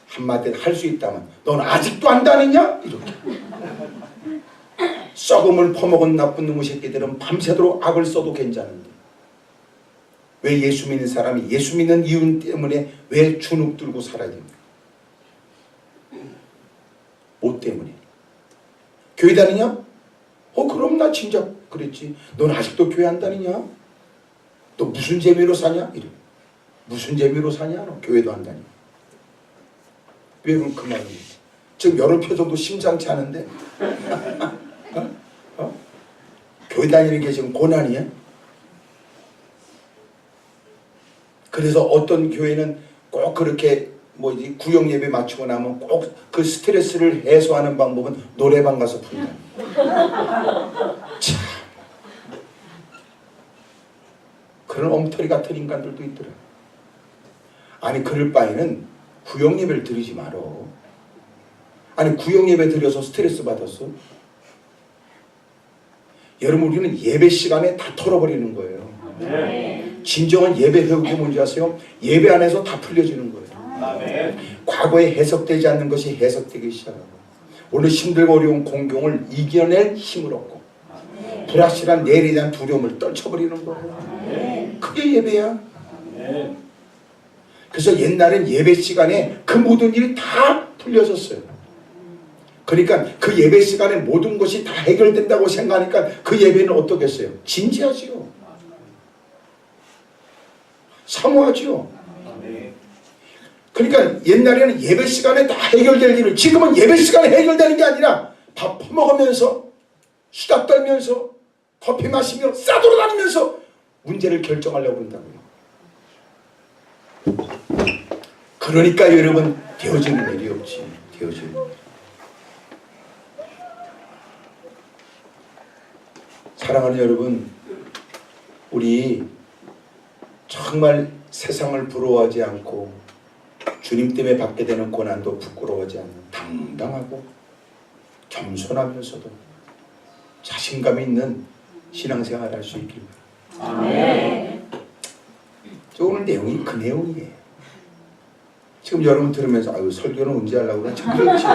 한마디 할 수 있다면 넌 아직도 안 다니냐? 이렇게 썩음을 퍼먹은 나쁜 놈의 새끼들은 밤새도록 악을 써도 괜찮은데 왜 예수 믿는 사람이 예수 믿는 이유 때문에 왜 주눅 들고 살아야 됩니까? 뭐 때문에? 교회 다니냐? 그럼 나 진짜 그랬지. 넌 아직도 교회 안 다니냐? 너 무슨 재미로 사냐? 이래. 무슨 재미로 사냐? 너 교회도 안 다니. 왜 그 말이야? 지금 여러 표정도 심상치 않은데 교회 다니는 게 지금 고난이야? 그래서 어떤 교회는 꼭 그렇게 뭐지 구역 예배 마치고 나면 꼭 그 스트레스를 해소하는 방법은 노래방 가서 푼다. 참 그런 엉터리 같은 인간들도 있더라. 아니 그럴 바에는 구역 예배를 드리지 말어. 아니 구역 예배 드려서 스트레스 받았어? 여러분 우리는 예배 시간에 다 털어버리는 거예요. 진정한 예배 회복이 뭔지 아세요? 예배 안에서 다 풀려지는 거예요. 과거에 해석되지 않는 것이 해석되기 시작하고 오늘 힘들고 어려운 공경을 이겨낼 힘을 얻고 불확실한 내일에 대한 두려움을 떨쳐버리는 거예요. 그게 예배야. 그래서 옛날엔 예배 시간에 그 모든 일이 다 풀려졌어요. 그러니까 그 예배 시간에 모든 것이 다 해결된다고 생각하니까 그 예배는 어떻겠어요? 진지하지요. 사모하지요. 그러니까 옛날에는 예배 시간에 다 해결될 일을, 지금은 예배 시간에 해결되는 게 아니라 밥 퍼먹으면서 수다 떨면서 커피 마시며 싸돌아다니면서 문제를 결정하려고 한다고요. 그러니까 여러분 되어지는 일이 없지. 되어지는 일. 사랑하는 여러분, 우리 정말 세상을 부러워하지 않고 주님 때문에 받게 되는 고난도 부끄러워하지 않는 당당하고 겸손하면서도 자신감 있는 신앙생활을 할 수 있길 바랍니다. 저 오늘 내용이 그 내용이에요. 지금 여러분 들으면서 아유 설교는 언제 하려고 그러나 참 그렇지.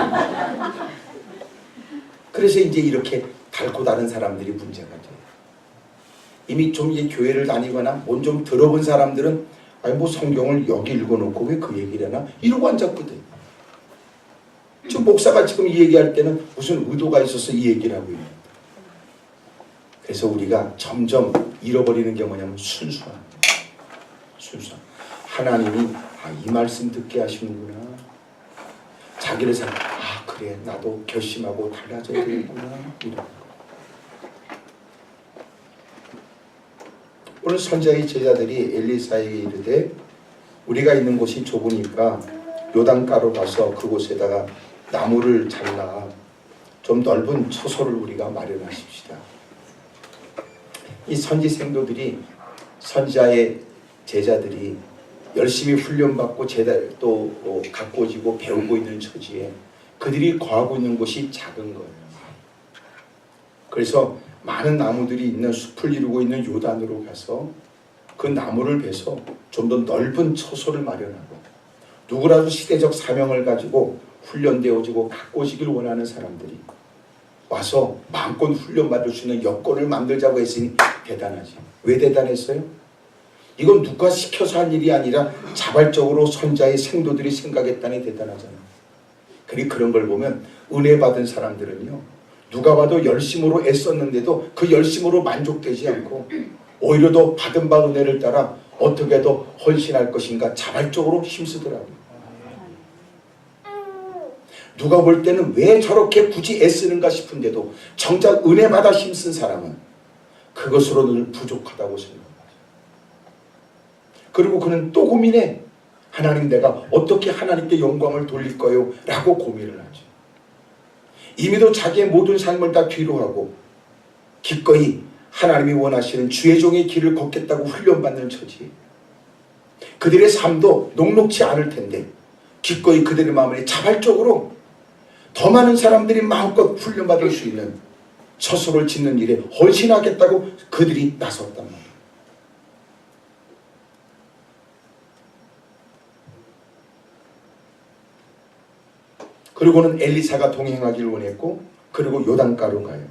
그래서 이제 이렇게 달고 다른 사람들이 문제가 돼요. 이미 좀 이제 교회를 다니거나 뭔 좀 들어본 사람들은 아니 뭐 성경을 여기 읽어놓고 왜 그 얘기를 하나 이러고 앉았거든. 지금 목사가 지금 이 얘기할 때는 무슨 의도가 있어서 이 얘기를 하고 있는. 그래서 우리가 점점 잃어버리는 게 뭐냐면 순수함. 하나님이 이 말씀 듣게 하시는구나. 자기를 생각, 그래 나도 결심하고 달라져야 되겠구나. 이런 거. 오늘 선지자의 제자들이 엘리사에게 이르되 우리가 있는 곳이 좁으니까 요단가로 가서 그곳에다가 나무를 잘라 좀 넓은 처소를 우리가 마련하십시다. 이 선지 생도들이 선지자의 제자들이 열심히 훈련받고 또 가꾸어지고 배우고 있는 처지에 그들이 거하고 있는 곳이 작은 거예요. 그래서 많은 나무들이 있는 숲을 이루고 있는 요단으로 가서 그 나무를 베서 좀 더 넓은 처소를 마련하고 누구라도 시대적 사명을 가지고 훈련되어지고 가꾸어지길 원하는 사람들이 와서 마음껏 훈련받을 수 있는 여건을 만들자고 했으니 대단하지. 왜 대단했어요? 이건 누가 시켜서 한 일이 아니라 자발적으로 선자의 생도들이 생각했다니 대단하잖아요. 그런 걸 보면 은혜 받은 사람들은요, 누가 봐도 열심으로 애썼는데도 그 열심으로 만족되지 않고 오히려 더 받은 바 은혜를 따라 어떻게 더 헌신할 것인가 자발적으로 힘쓰더라고요. 누가 볼 때는 왜 저렇게 굳이 애쓰는가 싶은데도 정작 은혜 받아 힘쓴 사람은 그것으로 늘 부족하다고 생각합니다. 그리고 그는 또 고민해. 하나님, 내가 어떻게 하나님께 영광을 돌릴 거요? 라고 고민을 하죠. 이미도 자기의 모든 삶을 다 뒤로하고 기꺼이 하나님이 원하시는 주의 종의 길을 걷겠다고 훈련받는 처지. 그들의 삶도 녹록지 않을 텐데 기꺼이 그들의 마음에 자발적으로 더 많은 사람들이 마음껏 훈련받을 수 있는 처소를 짓는 일에 헌신하겠다고 그들이 나섰단 말이에요. 그리고는 엘리사가 동행하기를 원했고 그리고 요단가로 가요.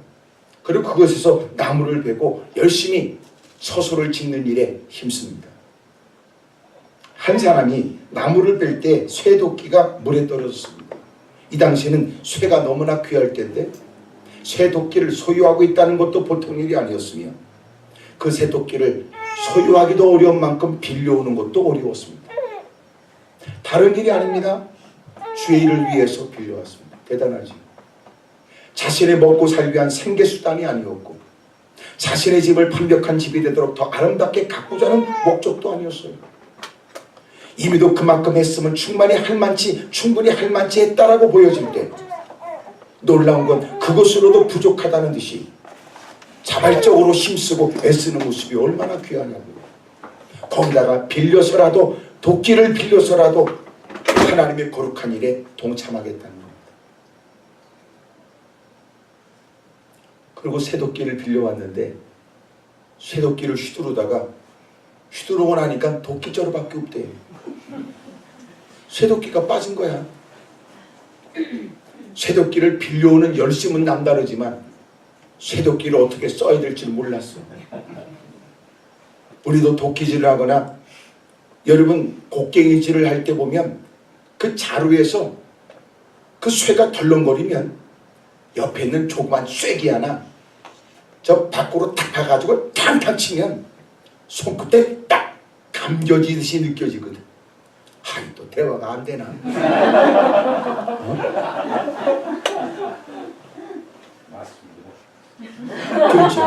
그리고 그곳에서 나무를 베고 열심히 처소를 짓는 일에 힘씁니다. 한 사람이 나무를 뺄 때 쇠도끼가 물에 떨어졌습니다. 이 당시에는 쇠가 너무나 귀할 때인데 쇠도끼를 소유하고 있다는 것도 보통 일이 아니었으며 그 쇠도끼를 소유하기도 어려운 만큼 빌려오는 것도 어려웠습니다. 다른 일이 아닙니다. 주의 일을 위해서 빌려왔습니다. 대단하지. 자신의 먹고 살기 위한 생계수단이 아니었고 자신의 집을 완벽한 집이 되도록 더 아름답게 가꾸자 하는 목적도 아니었어요. 이미도 그만큼 했으면 충분히 할 만치 했다라고 보여질 때 놀라운 건 그것으로도 부족하다는 듯이 자발적으로 힘쓰고 애쓰는 모습이 얼마나 귀하냐고요. 거기다가 빌려서라도 도끼를 빌려서라도 하나님의 거룩한 일에 동참하겠다는 겁니다. 그리고 쇠도끼를 빌려왔는데 쇠도끼를 휘두르고 나니까 도끼자루밖에 없대요. 쇠도끼가 빠진 거야. 쇠도끼를 빌려오는 열심은 남다르지만 쇠도끼를 어떻게 써야 될지 몰랐어. 우리도 도끼질을 하거나 여러분 곡괭이질을 할 때 보면 그 자루에서 그 쇠가 덜렁거리면 옆에 있는 조그만 쐐기 하나 저 밖으로 탁 가가지고 탕탕 치면 손끝에 딱 감겨지듯이 느껴지거든. 아이 또 대화가 안 되나? 그렇죠.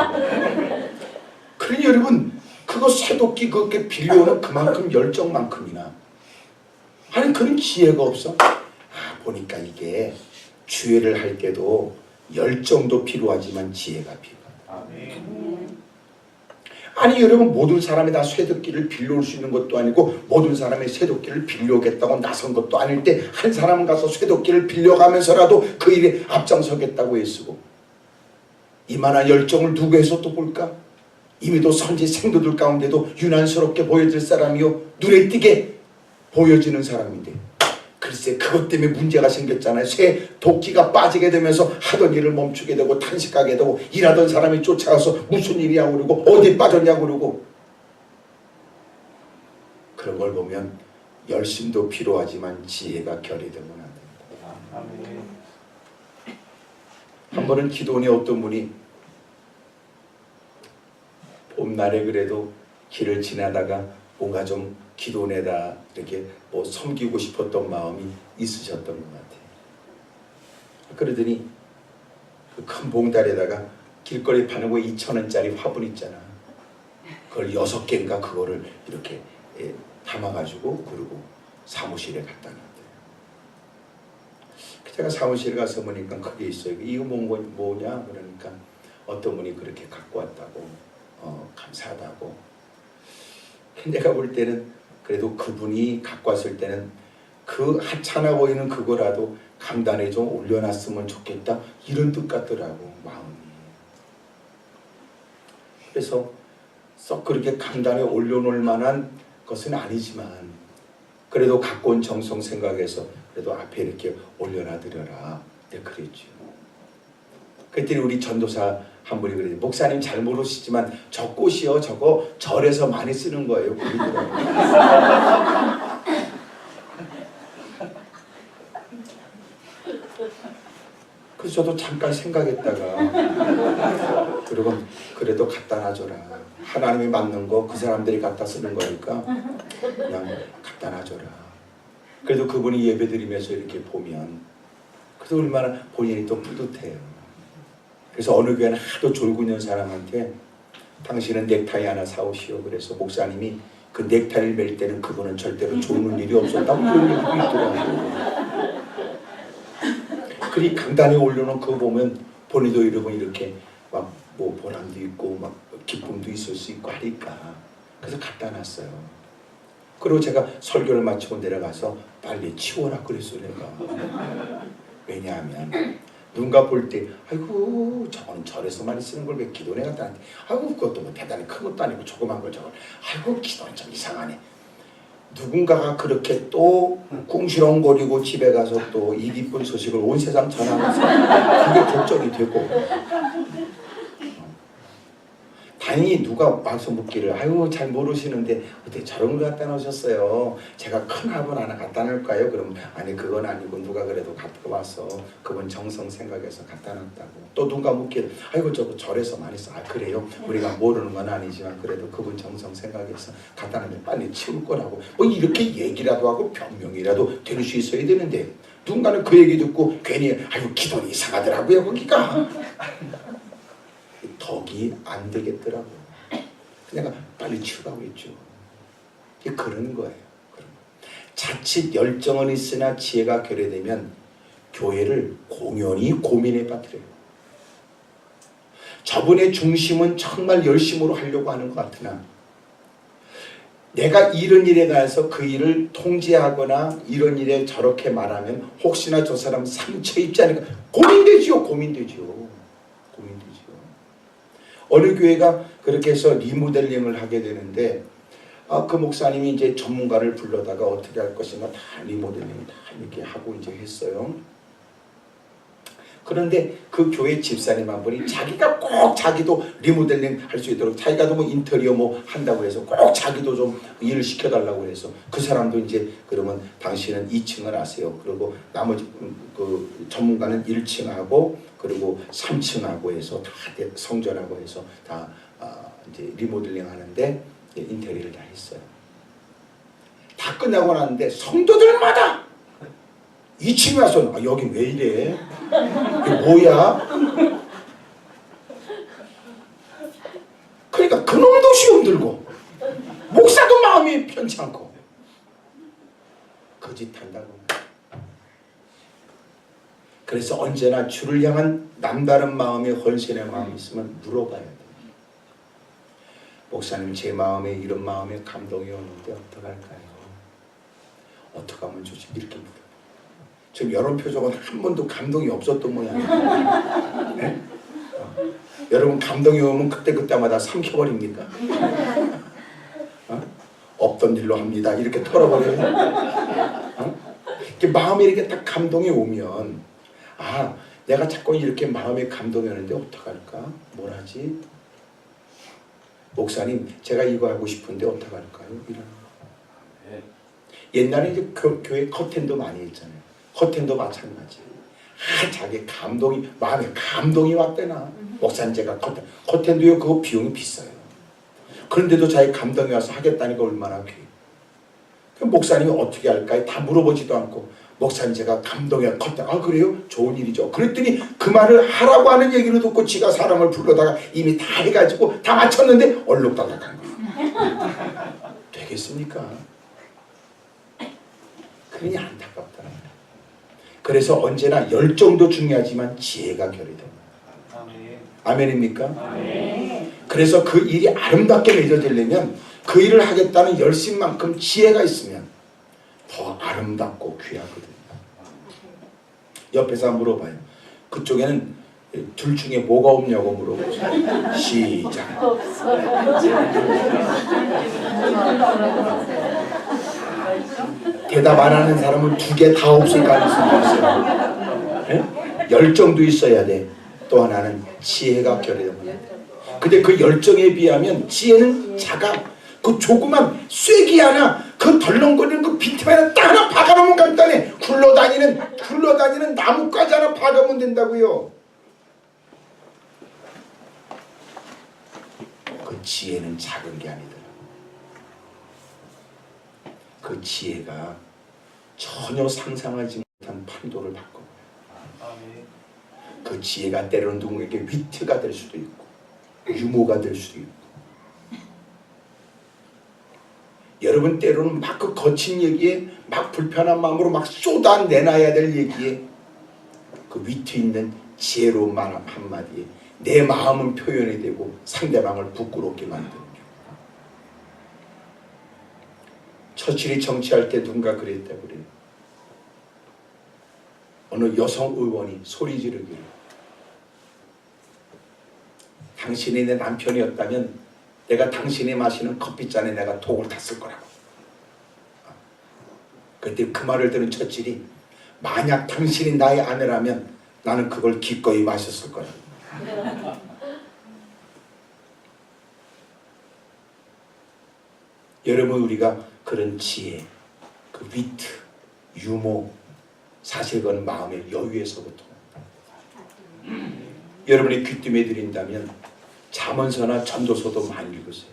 그러니 여러분 그거 쇠도끼 그렇게 빌려오는 그만큼 열정만큼이나 아니 그런 지혜가 없어? 보니까 이게 주회를 할 때도 열정도 필요하지만 지혜가 필요하다. 아니 여러분 모든 사람이 다 쇠도끼를 빌려올 수 있는 것도 아니고 모든 사람이 쇠도끼를 빌려오겠다고 나선 것도 아닐 때 한 사람은 가서 쇠도끼를 빌려가면서라도 그 일에 앞장서겠다고 애쓰고 이만한 열정을 누구에서 또 볼까? 이미도 선지 생도들 가운데도 유난스럽게 보여질 사람이요 눈에 띄게 보여지는 사람인데 글쎄 그것 때문에 문제가 생겼잖아요. 새 도끼가 빠지게 되면서 하던 일을 멈추게 되고 탄식하게 되고 일하던 사람이 쫓아가서 무슨 일이야 그러고 어디 빠졌냐고 그러고 그런 걸 보면 열심도 필요하지만 지혜가 결여되면 안 됩니다. 한 번은 기도원의 어떤 분이 봄날에 그래도 길을 지나다가 뭔가 좀 기도원에다 이렇게 뭐 섬기고 싶었던 마음이 있으셨던 것 같아요. 그러더니 그 큰 봉다리에다가 길거리 파는 거 2,000원짜리 화분 있잖아. 그걸 6개인가 그거를 이렇게 담아가지고 그리고 사무실에 갖다 놨대요. 제가 사무실에 가서 보니까 그게 있어요. 이거 뭐냐 그러니까 어떤 분이 그렇게 갖고 왔다고 감사하다고. 내가 볼 때는 그래도 그분이 갖고 왔을 때는 그 하찮아 보이는 그거라도 강단에 좀 올려놨으면 좋겠다 이런 뜻 같더라고 마음이. 그래서 썩 그렇게 강단에 올려놓을 만한 것은 아니지만 그래도 갖고 온 정성 생각해서 그래도 앞에 이렇게 올려놔드려라. 네, 그랬죠. 그랬더니 우리 전도사 한 분이 그래요. 목사님 잘 모르시지만 저 꽃이요 저거 절에서 많이 쓰는 거예요. 그러더라고요. 그래서 저도 잠깐 생각했다가 그리고 그래도 갖다 놔줘라. 하나님이 맞는 거 그 사람들이 갖다 쓰는 거니까 그냥 갖다 놔줘라. 그래도 그분이 예배드리면서 이렇게 보면 그래도 얼마나 본인이 또 뿌듯해요. 그래서 어느 교회는 하도 졸고 있는 사람한테 당신은 넥타이 하나 사오시오. 그래서 목사님이 그 넥타이를 맬 때는 그분은 절대로 졸는 일이 없었다고 그런 얘기도 있더라고요. 그리 강단에 올려놓은 그거 보면 본인도 이렇게 막 뭐 보람도 있고 막 기쁨도 있을 수 있고 하니까 그래서 갖다 놨어요. 그리고 제가 설교를 마치고 내려가서 빨리 치워라 그랬어요 내가. 왜냐하면 누군가 볼 때 아이고 저거는 절에서 많이 쓰는 걸 왜 기도원에 갖다 놨지. 아이고 그것도 뭐 대단히 큰 것도 아니고 조그만 걸 저걸 아이고 기도원 좀 이상하네. 누군가가 그렇게 또 궁시렁거리고 집에 가서 또 이 기쁜 소식을 온 세상 전하면서 그게 걱정이 되고 다행히 누가 와서 묻기를 아유 잘 모르시는데 어떻게 저런 거 갖다 놓으셨어요. 제가 큰 화분 하나 갖다 놓을까요? 그럼 아니 그건 아니고 누가 그래도 갖고 와서 그분 정성 생각해서 갖다 놨다고. 또 누가 묻기를 아이고 저거 절에서 많이 써. 아 그래요? 우리가 모르는 건 아니지만 그래도 그분 정성 생각해서 갖다 놓으면 빨리 치울 거라고. 뭐 이렇게 얘기라도 하고 변명이라도 될 수 있어야 되는데 누군가는 그 얘기 듣고 괜히 아이고 기도는 이상하더라고요 거기가. 덕이 안 되겠더라고요. 내가 빨리 치우라고 했죠. 이게 그런 거예요. 자칫 열정은 있으나 지혜가 결여되면 교회를 공연히 고민에 빠뜨려요. 저분의 중심은 정말 열심으로 하려고 하는 것 같으나 내가 이런 일에 대해서 그 일을 통제하거나 이런 일에 저렇게 말하면 혹시나 저 사람 상처 입지 않을까 고민되지요. 고민되지요. 어느 교회가 그렇게 해서 리모델링을 하게 되는데 그 목사님이 이제 전문가를 불러다가 어떻게 할 것인가 다 리모델링 다 이렇게 하고 이제 했어요. 그런데 그 교회 집사님 한 분이 자기가 꼭 자기도 리모델링 할 수 있도록 자기가 뭐 인테리어 뭐 한다고 해서 꼭 자기도 좀 일을 시켜달라고 해서 그 사람도 이제 그러면 당신은 2층을 하세요. 그리고 나머지 그 전문가는 1층하고 그리고 3층하고 해서 다 성전하고 해서 다 이제 리모델링 하는데 인테리어를 다 했어요. 다 끝나고 나는데 성도들마다 2층에 와서 여기 왜 이래? 이게 뭐야? 그러니까 그놈도 시험 들고 목사도 마음이 편치 않고 거짓한다고. 그래서 언제나 주를 향한 남다른 마음의 헌신의 마음이 있으면 물어봐야 돼요. 목사님, 제 마음에 이런 마음의 감동이 오는데 어떡할까요? 어떻게 하면 좋지? 이렇게 물어요. 지금 여러분 표정은 한 번도 감동이 없었던 모양이에요. 네? 여러분 감동이 오면 그때마다 삼켜버립니까? 없던 일로 합니다. 이렇게 털어버려요. 이렇게 마음에 이렇게 딱 감동이 오면 내가 자꾸 이렇게 마음에 감동이 오는데 어떡할까? 뭘 하지? 목사님, 제가 이거 하고 싶은데 어떡할까요? 이런 거. 옛날에 이제 교회 커튼도 많이 했잖아요. 커튼도 마찬가지. 자기 감동이 마음에 감동이 왔대나. 목사님, 제가 커튼도요 그거 비용이 비싸요. 그런데도 자기 감동이 와서 하겠다니까 얼마나 귀해. 그럼 목사님이 어떻게 할까요? 다 물어보지도 않고 목사님, 제가 감동이 커튼. 그래요? 좋은 일이죠. 그랬더니 그 말을 하라고 하는 얘기를 듣고 지가 사람을 불러다가 이미 다 해가지고 다 맞췄는데 얼룩덜룩한 거예요. 되겠습니까? 그러니 안타깝더라. 그래서 언제나 열정도 중요하지만 지혜가 결이 됩니다. 아멘입니까? 아멘. 그래서 그 일이 아름답게 맺어지려면 그 일을 하겠다는 열심만큼 지혜가 있으면 더 아름답고 귀하거든요. 옆에서 물어봐요. 그쪽에는 둘 중에 뭐가 없냐고 물어보세요. 시작. 대답 안 하는 사람은 두 개 다 없을 가능성이 있어요. 네? 열정도 있어야 돼. 또 하나는 지혜가 결여됩니다. 근데 그 열정에 비하면 지혜는 작아. 그 조그만 쐐기 하나, 그 덜렁거리는 그 빈틈 하나 딱 하나 박아놓으면 간단해. 굴러다니는 나뭇가지 하나 박으면 된다고요. 그 지혜는 작은 게 아니더라. 그 지혜가 전혀 상상하지 못한 판도를 바꿔. 그 지혜가 때로는 누군가에게 위트가 될 수도 있고 유머가 될 수도 있고. 여러분 때로는 막 그 거친 얘기에 막 불편한 마음으로 막 쏟아내놔야 될 얘기에 그 위트 있는 지혜로운 말 한마디에 내 마음은 표현이 되고 상대방을 부끄럽게 만드는. 처칠이 정치할 때 누군가 그랬다고 그래요. 어느 여성 의원이 소리 지르기를, 당신이 내 남편이었다면 내가 당신이 마시는 커피잔에 내가 독을 탔을 거라고. 그때 그 말을 들은 처칠이, 만약 당신이 나의 아내라면 나는 그걸 기꺼이 마셨을 거라고. 여러분, 우리가 그런 지혜, 그 위트, 유머, 사실 그건 마음의 여유에서부터. 여러분이 귀뜸해 드린다면 잠언서나 전도서도 많이 읽으세요.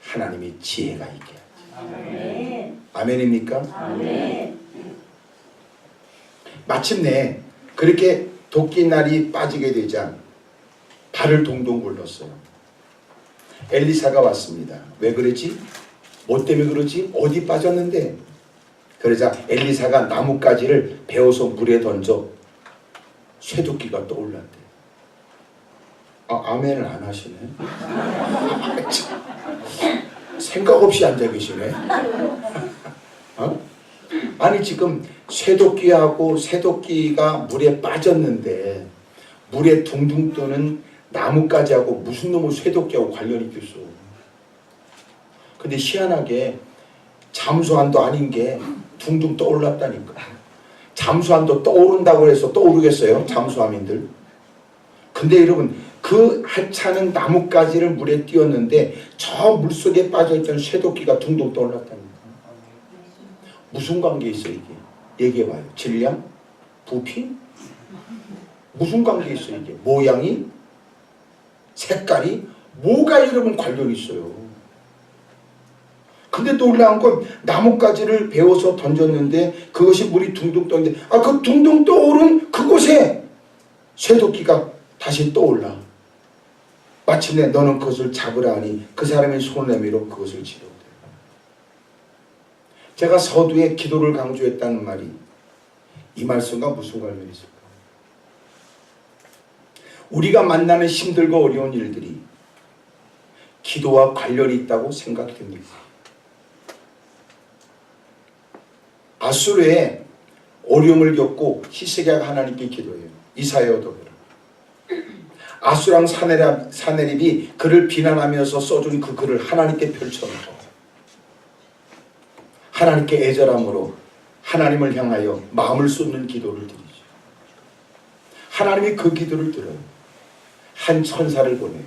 하나님이 지혜가 있게 하지. 아멘. 아멘입니까? 아멘. 마침내 그렇게 도끼날이 빠지게 되자 발을 동동 굴렀어요. 엘리사가 왔습니다. 왜 그랬지? 뭐 때문에 그러지? 어디 빠졌는데? 그러자 엘리사가 나뭇가지를 베어서 물에 던져 쇠도끼가 떠올랐대. 아멘을 안 하시네. 생각 없이 앉아 계시네. 아니 지금 쇠도끼하고 쇠도끼가 물에 빠졌는데 물에 둥둥 떠는 나뭇가지하고 무슨 놈의 쇠도끼하고 관련이 있겠어. 근데 희한하게 잠수함도 아닌 게 둥둥 떠올랐다니까. 잠수함도 떠오른다고 해서 떠오르겠어요? 잠수함인들. 근데 여러분 그 하찮은 나뭇가지를 물에 띄웠는데 저 물속에 빠져있던 쇠도끼가 둥둥 떠올랐답니다. 무슨 관계 있어 이게? 얘기해봐요. 질량? 부피? 무슨 관계 있어 이게? 모양이? 색깔이? 뭐가 여러분 관련이 있어요? 근데 놀라운 건 나뭇가지를 베어서 던졌는데 그것이 물이 둥둥 떠는데 그 둥둥 떠오른 그곳에 쇠도끼가 다시 떠올라. 마침내 너는 그것을 잡으라 하니 그 사람의 손을 내밀어 그것을 지려오되. 제가 서두에 기도를 강조했다는 말이 이 말씀과 무슨 관련이 있을까? 우리가 만나는 힘들고 어려운 일들이 기도와 관련이 있다고 생각이 됩니다. 아수르에 어려움을 겪고 히스기야가 하나님께 기도해요. 이사야도 그래요. 아수랑 사네립이 그를 비난하면서 써준 그 글을 하나님께 펼쳐놓고 하나님께 애절함으로 하나님을 향하여 마음을 쏟는 기도를 드리죠. 하나님이 그 기도를 들어요. 한 천사를 보내요.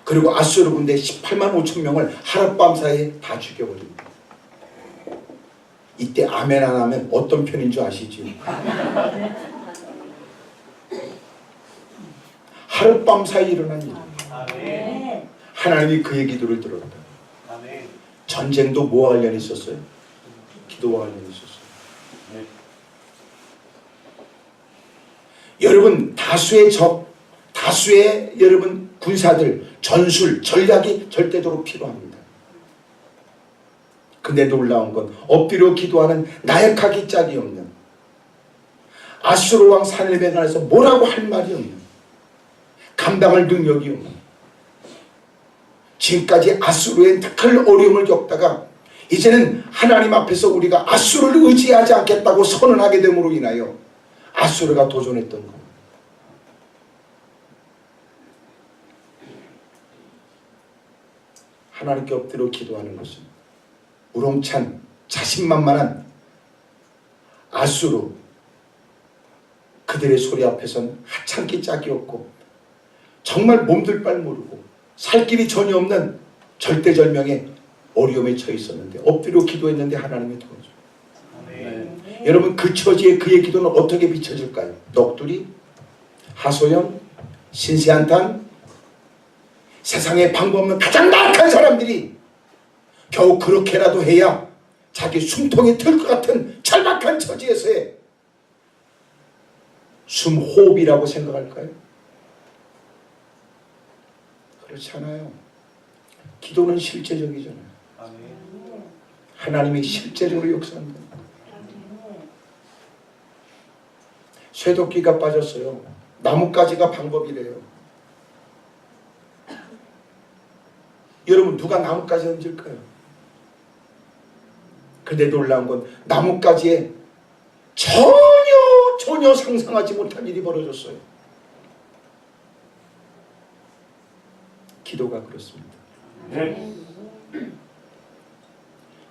그리고 아수르 군대 18만 5천 명을 하룻밤 사이에 다 죽여버립니다. 이때 아멘 안 하면 어떤 편인 줄 아시죠? 하룻밤 사이 일어난 일. 하나님이 그의 기도를 들었다. 전쟁도 뭐와 관련이 있었어요? 기도와 관련이 있었어요. 여러분 다수의 여러분 군사들 전술 전략이 절대적으로 필요합니다. 근데 놀라운 건 엎드려 기도하는 나약하기 짝이 없는 아수르 왕 사네립에 관해서 뭐라고 할 말이 없는 감당할 능력이 없는 지금까지 아수르의 큰 어려움을 겪다가 이제는 하나님 앞에서 우리가 아수르를 의지하지 않겠다고 선언하게 됨으로 인하여 아수르가 도전했던 것. 하나님께 엎드려 기도하는 것은 우렁찬 자신만만한 아수르 그들의 소리 앞에선 하찮기 짝이 없고 정말 몸둘 바를 모르고 살 길이 전혀 없는 절대절명의 어려움에 처해 있었는데 엎드려 기도했는데 하나님이 도와줘요. 여러분 그 처지에 그의 기도는 어떻게 비춰질까요? 넋두리? 하소연? 신세한탄? 세상에 방법 없는 가장 나약한 사람들이 겨우 그렇게라도 해야 자기 숨통이 틀 것 같은 절박한 처지에서의 숨호흡이라고 생각할까요? 그렇지 않아요. 기도는 실제적이잖아요. 하나님이 실제적으로 역사합니다. 쇠도끼가 빠졌어요. 나뭇가지가 방법이래요. 여러분 누가 나뭇가지 던질까요? 근데 놀라운 건 나뭇가지에 전혀 상상하지 못한 일이 벌어졌어요. 기도가 그렇습니다.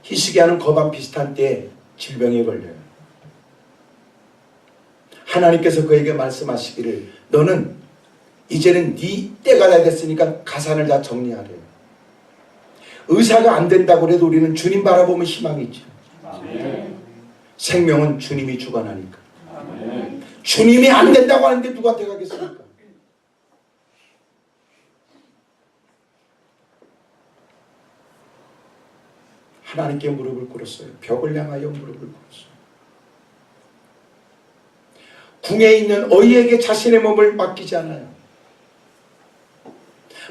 히스기야는 거반 비슷한 때에 질병에 걸려요. 하나님께서 그에게 말씀하시기를 너는 이제는 네 때가 다 됐으니까 가산을 다 정리하래요. 의사가 안 된다고 해도 우리는 주님 바라보면 희망이 있죠. 생명은 주님이 주관하니까. 주님이 안 된다고 하는데 누구한테 가겠습니까? 하나님께 무릎을 꿇었어요. 벽을 향하여 무릎을 꿇었어요. 궁에 있는 어이에게 자신의 몸을 맡기지 않아요.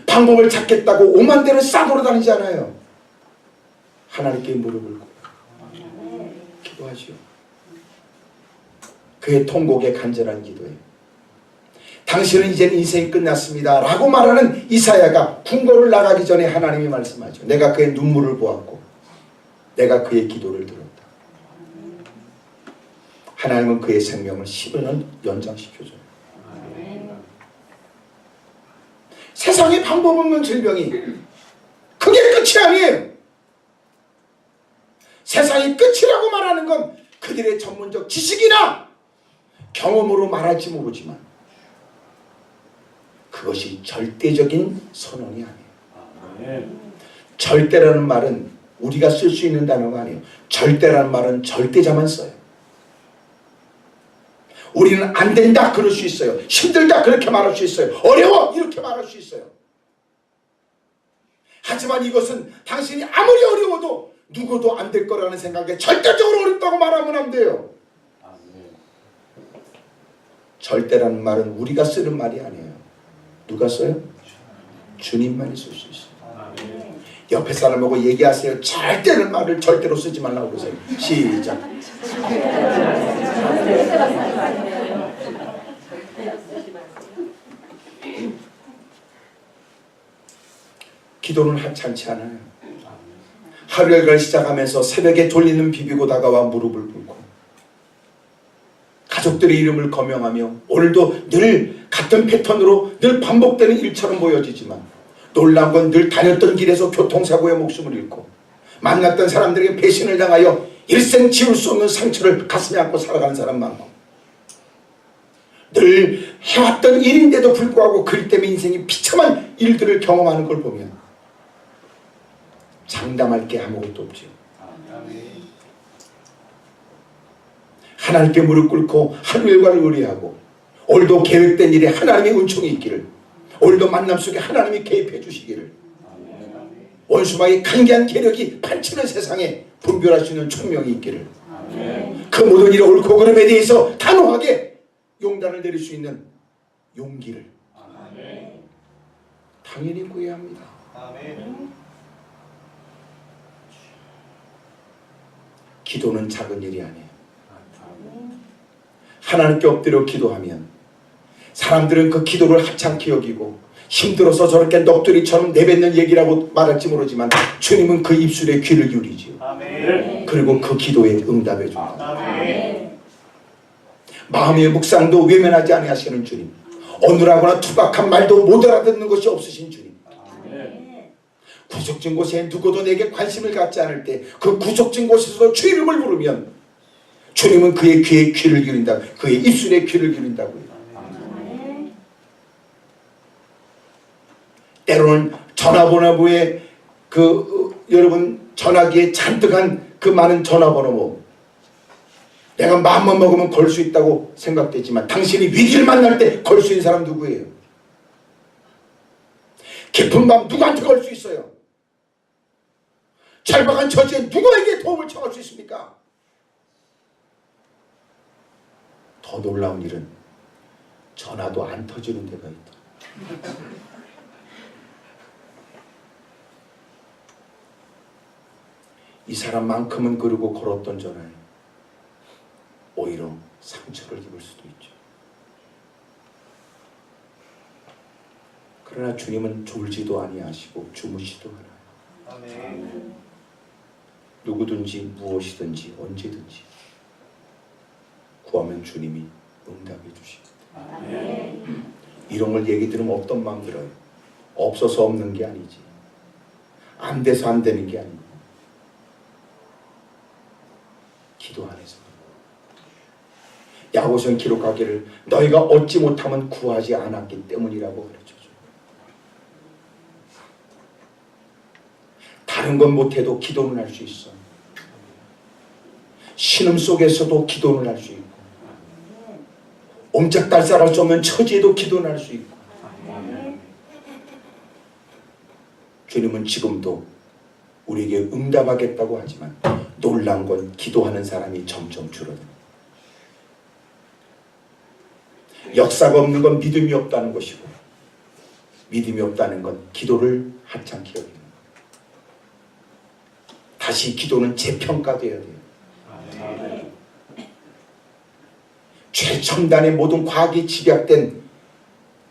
방법을 찾겠다고 오만대로 싸돌아다니지 않아요. 하나님께 무릎을 꿇고 기도하시오. 그의 통곡에 간절한 기도에 당신은 이제 인생이 끝났습니다 라고 말하는 이사야가 궁궐을 나가기 전에 하나님이 말씀하죠. 내가 그의 눈물을 보았고 내가 그의 기도를 들었다. 하나님은 그의 생명을 10년 연장시켜줘요. 세상에 방법 없는 질병이 그게 끝이 아니에요. 세상이 끝이라고 말하는 건 그 그들의 전문적 지식이나 경험으로 말할지 모르지만 그것이 절대적인 선언이 아니에요. 절대라는 말은 우리가 쓸 수 있는 단어가 아니에요. 절대라는 말은 절대자만 써요. 우리는 안 된다 그럴 수 있어요. 힘들다 그렇게 말할 수 있어요. 어려워 이렇게 말할 수 있어요. 하지만 이것은 당신이 아무리 어려워도 누구도 안 될 거라는 생각에 절대적으로 어렵다고 말하면 안 돼요. 절대라는 말은 우리가 쓰는 말이 아니에요. 누가 써요? 주님만이 쓸 수 있어요. 옆에 사람하고 얘기하세요. 절대라는 말을 절대로 쓰지 말라고 그러세요. 시작. 기도는 하찮지 않아요. 하루 일과를 시작하면서 새벽에 졸리는 비비고 다가와 무릎을 꿇고 가족들의 이름을 거명하며 오늘도 늘 같은 패턴으로 늘 반복되는 일처럼 보여지지만 놀라운 건 늘 다녔던 길에서 교통사고에 목숨을 잃고 만났던 사람들에게 배신을 당하여 일생 지울 수 없는 상처를 가슴에 안고 살아가는 사람 많고 늘 해왔던 일인데도 불구하고 그리 때문에 인생이 비참한 일들을 경험하는 걸 보면 장담할 게 아무것도 없지요. 하나님께 무릎 꿇고 하루 일과를 의뢰하고 오늘도 계획된 일에 하나님의 은총이 있기를, 오늘도 만남 속에 하나님이 개입해 주시기를, 원수마의 간계한 계력이 판치는 세상에 분별할 수 있는 총명이 있기를, 그 모든 일의 옳고 그름에 대해서 단호하게 용단을 내릴 수 있는 용기를 당연히 구해야 합니다. 기도는 작은 일이 아니에요. 하나님께 엎드려 기도하면 사람들은 그 기도를 하찮게 여기고 힘들어서 저렇게 넋두리처럼 내뱉는 얘기라고 말할지 모르지만 주님은 그 입술에 귀를 기울이지요. 그리고 그 기도에 응답해 줍니다. 마음의 묵상도 외면하지 아니하시는 주님, 어눌하거나 투박한 말도 못 알아듣는 것이 없으신 주님, 구석진 곳에 누구도 내게 관심을 갖지 않을 때 그 구석진 곳에서도 주 이름을 부르면 주님은 그의 귀에 귀를 기울인다, 그의 입술에 귀를 기울인다고요. 때로는 전화번호부에 여러분 전화기에 잔뜩한 그 많은 전화번호 내가 마음만 먹으면 걸 수 있다고 생각되지만 당신이 위기를 만날 때 걸 수 있는 사람 누구예요? 깊은 밤 누구한테 걸 수 있어요? 절박한 처지에 누구에게 도움을 청할 수 있습니까? 더 놀라운 일은 전화도 안 터지는 데가 있다. 이 사람만큼은 그러고 걸었던 전화에 오히려 상처를 입을 수도 있죠. 그러나 주님은 졸지도 아니하시고 주무시도 않아요. 누구든지 무엇이든지 언제든지 구하면 주님이 응답해 주십니다. 이런 걸 얘기 들으면 어떤 마음 들어요? 없어서 없는 게 아니지, 안 돼서 안 되는 게 아니고 기도 안에서. 야고보서는 기록하기를 너희가 얻지 못하면 구하지 않았기 때문이라고 가르쳐줘요. 다른 건 못해도 기도는 할 수 있어. 신음 속에서도 기도는 할 수 있고, 옴짝달싹할 수 없는 처지에도 기도는 할 수 있고, 주님은 지금도 우리에게 응답하겠다고 하지만 놀란 건 기도하는 사람이 점점 줄어듭니다. 역사가 없는 건 믿음이 없다는 것이고, 믿음이 없다는 건 기도를 하찮게 여기는 것. 다시 기도는 재평가되어야 돼요. 최첨단의 모든 과학이 집약된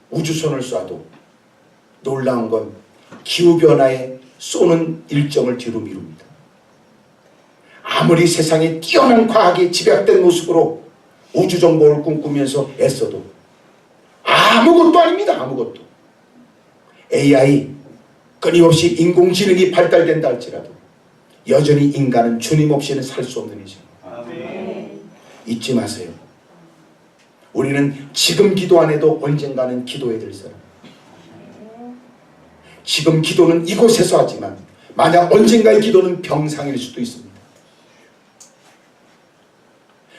우주선을 쏴도 놀라운 건 기후변화에 쏘는 일정을 뒤로 미룹니다. 아무리 세상에 뛰어난 과학이 집약된 모습으로 우주정복을 꿈꾸면서 애써도 아무것도 아닙니다. 아무것도. AI, 끊임없이 인공지능이 발달된다 할지라도 여전히 인간은 주님 없이는 살 수 없는 이상. 잊지 마세요. 우리는 지금 기도 안 해도 언젠가는 기도해야 될 사람. 지금 기도는 이곳에서 하지만 만약 언젠가의 기도는 병상일 수도 있습니다.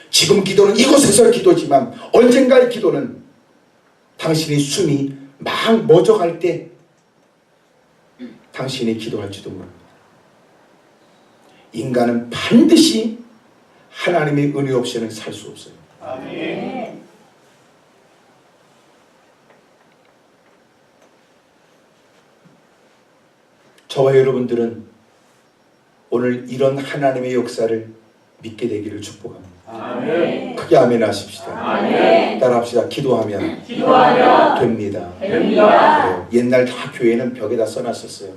지금 기도는 이곳에서 기도지만 언젠가의 기도는 당신의 숨이 막 멎어갈 때 당신이 기도할지도 모릅니다. 인간은 반드시 하나님의 은혜 없이는 살 수 없어요. 아멘. 저와 여러분들은 오늘 이런 하나님의 역사를 믿게 되기를 축복합니다. 아멘. 크게 아멘 하십시다. 아멘. 따라합시다. 기도하면 됩니다. 됩니다. 그래요. 옛날 다 교회는 벽에다 써놨었어요.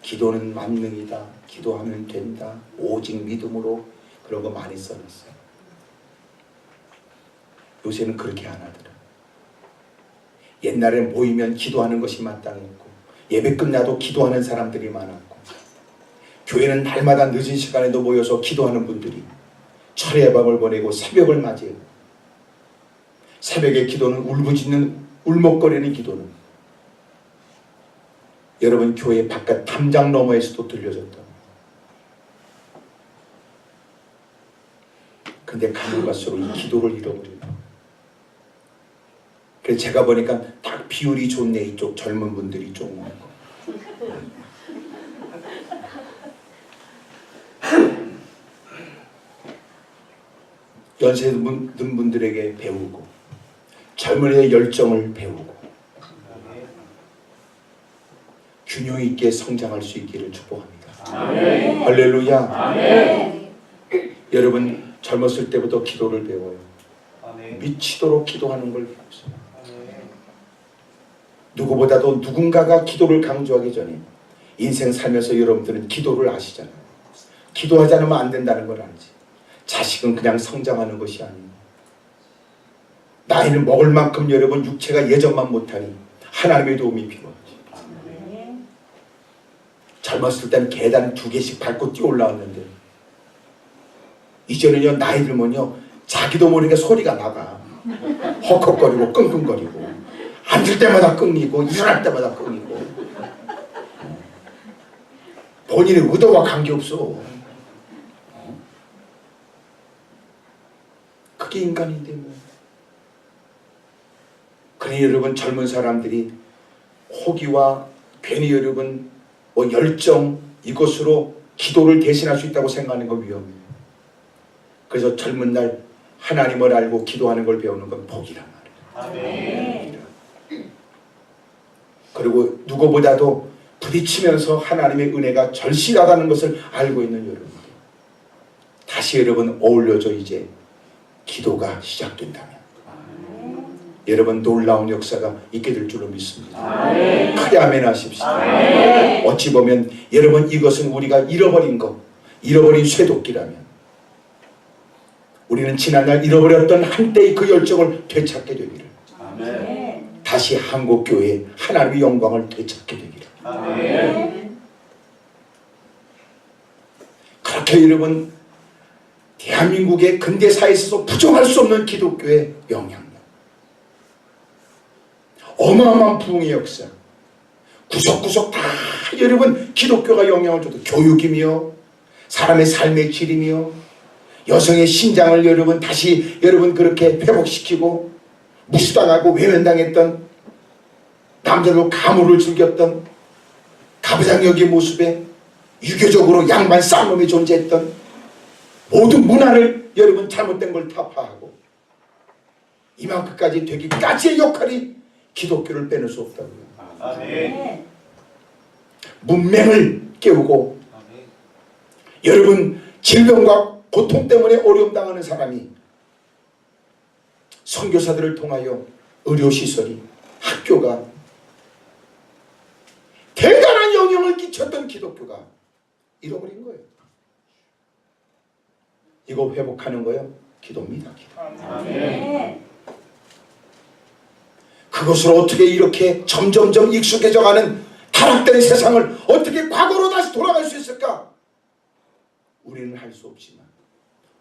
기도는 만능이다. 기도하면 된다. 오직 믿음으로. 그런 거 많이 써놨어요. 요새는 그렇게 안 하더라. 옛날에 모이면 기도하는 것이 마땅했고 예배 끝나도 기도하는 사람들이 많았고 교회는 날마다 늦은 시간에도 모여서 기도하는 분들이 철의 밤을 보내고 새벽을 맞이해요. 새벽의 기도는 울부짖는 울먹거리는 기도는 여러분 교회 바깥 담장 너머에서도 들려졌다. 근데 가면 갈수록 이 기도를 잃어버려요. 그래서 제가 보니까 딱 비율이 좋네. 이쪽 젊은 분들이 좀 많고. 연세 든 분들에게 배우고 젊은이의 열정을 배우고 균형 있게 성장할 수 있기를 축복합니다. 아멘. 할렐루야. 아멘. 여러분 젊었을 때부터 기도를 배워요. 아멘. 미치도록 기도하는 걸 배웠어요. 누구보다도 누군가가 기도를 강조하기 전에 인생 살면서 여러분들은 기도를 아시잖아요. 기도하지 않으면 안 된다는 걸 알지. 자식은 그냥 성장하는 것이 아니고 나이를 먹을 만큼 여러분 육체가 예전만 못하니 하나님의 도움이 필요하지. 젊었을 때는 계단 2개씩 밟고 뛰어 올라왔는데 이제는요 나이 들면요 자기도 모르게 소리가 나가. 헉헉거리고 끙끙거리고 앉을 때마다 끙이고 일어날 때마다 끙이고 본인의 의도와 관계없어. 그게 인간인데 뭐. 그러니 여러분 젊은 사람들이 호기와 괜히 여러분 열정 이것으로 기도를 대신할 수 있다고 생각하는 건 위험해요. 그래서 젊은 날 하나님을 알고 기도하는 걸 배우는 건 복이란 말이에요. 아멘. 그리고 누구보다도 부딪히면서 하나님의 은혜가 절실하다는 것을 알고 있는 여러분들 다시 여러분 어울려져 이제 기도가 시작된다면 여러분 놀라운 역사가 있게 될 줄로 믿습니다. 아멘. 크게 아멘 하십시오. 아멘. 어찌 보면 여러분 이것은 우리가 잃어버린 것 잃어버린 쇠도끼라면 우리는 지난날 잃어버렸던 한때의 그 열정을 되찾게 되기를 아멘. 다시 한국교회의 하나님의 영광을 되찾게 되기를 아멘. 그렇게 여러분 대한민국의 근대사에 있어서 부정할 수 없는 기독교의 영향력 어마어마한 부흥의 역사 구석구석 다 여러분 기독교가 영향을 줘도 교육이며 사람의 삶의 질이며 여성의 신장을 여러분 다시 여러분 그렇게 회복시키고 무시당하고 외면당했던 남자도 가물을 즐겼던 가부장력의 모습에 유교적으로 양반 쌍놈이 존재했던 모든 문화를 여러분 잘못된 걸 타파하고 이만큼까지 되기까지의 역할이 기독교를 빼놓을 수 없다고요. 아멘. 문맹을 깨우고 아멘. 여러분 질병과 고통 때문에 어려움 당하는 사람이 선교사들을 통하여 의료시설이 학교가 대단한 영향을 끼쳤던 기독교가 잃어버린 거예요. 이거 회복하는 거요 기도입니다. 기도. 아멘. 그것을 어떻게 이렇게 점점점 익숙해져가는 타락된 세상을 어떻게 과거로 다시 돌아갈 수 있을까? 우리는 할 수 없지만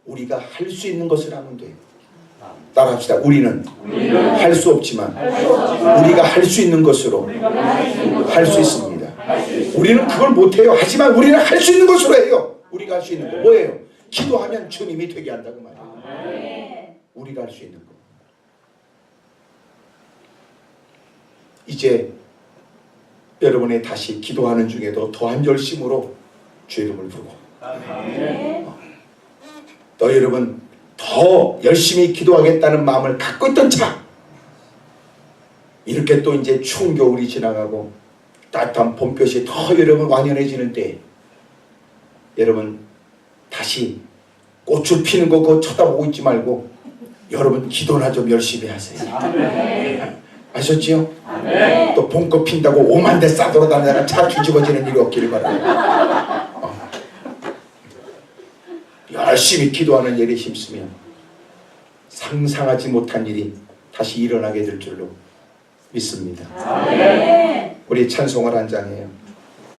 우리가 할 수 있는 것을 하면 돼요. 따라합시다. 우리는 할 수 없지만 우리가 할 수 있는 것으로 할 수 있습니다. 우리는 그걸 못해요. 하지만 우리는 할 수 있는 것으로 해요. 우리가 할 수 있는 거 뭐예요? 기도하면 주님이 되게 한다고 말이에요. 우리가 할 수 있는 거. 이제 여러분의 다시 기도하는 중에도 더한 열심으로 주 이름을 부르고 또 여러분 더 열심히 기도하겠다는 마음을 갖고 있던 자 이렇게 또 이제 추운 겨울이 지나가고 따뜻한 봄볕이 더 여러분 완연해지는 때 여러분 다시 꽃을 피는 거 그거 쳐다보고 있지 말고 여러분 기도나 좀 열심히 하세요. 아셨지요? 또 봄꽃 핀다고 오만 대 싸돌아다니다가 차 뒤집어지는 일이 없기를 바랍니다. 열심히 기도하는 일에 힘쓰면 상상하지 못한 일이 다시 일어나게 될 줄로 믿습니다. 우리 찬송을 한 장해요.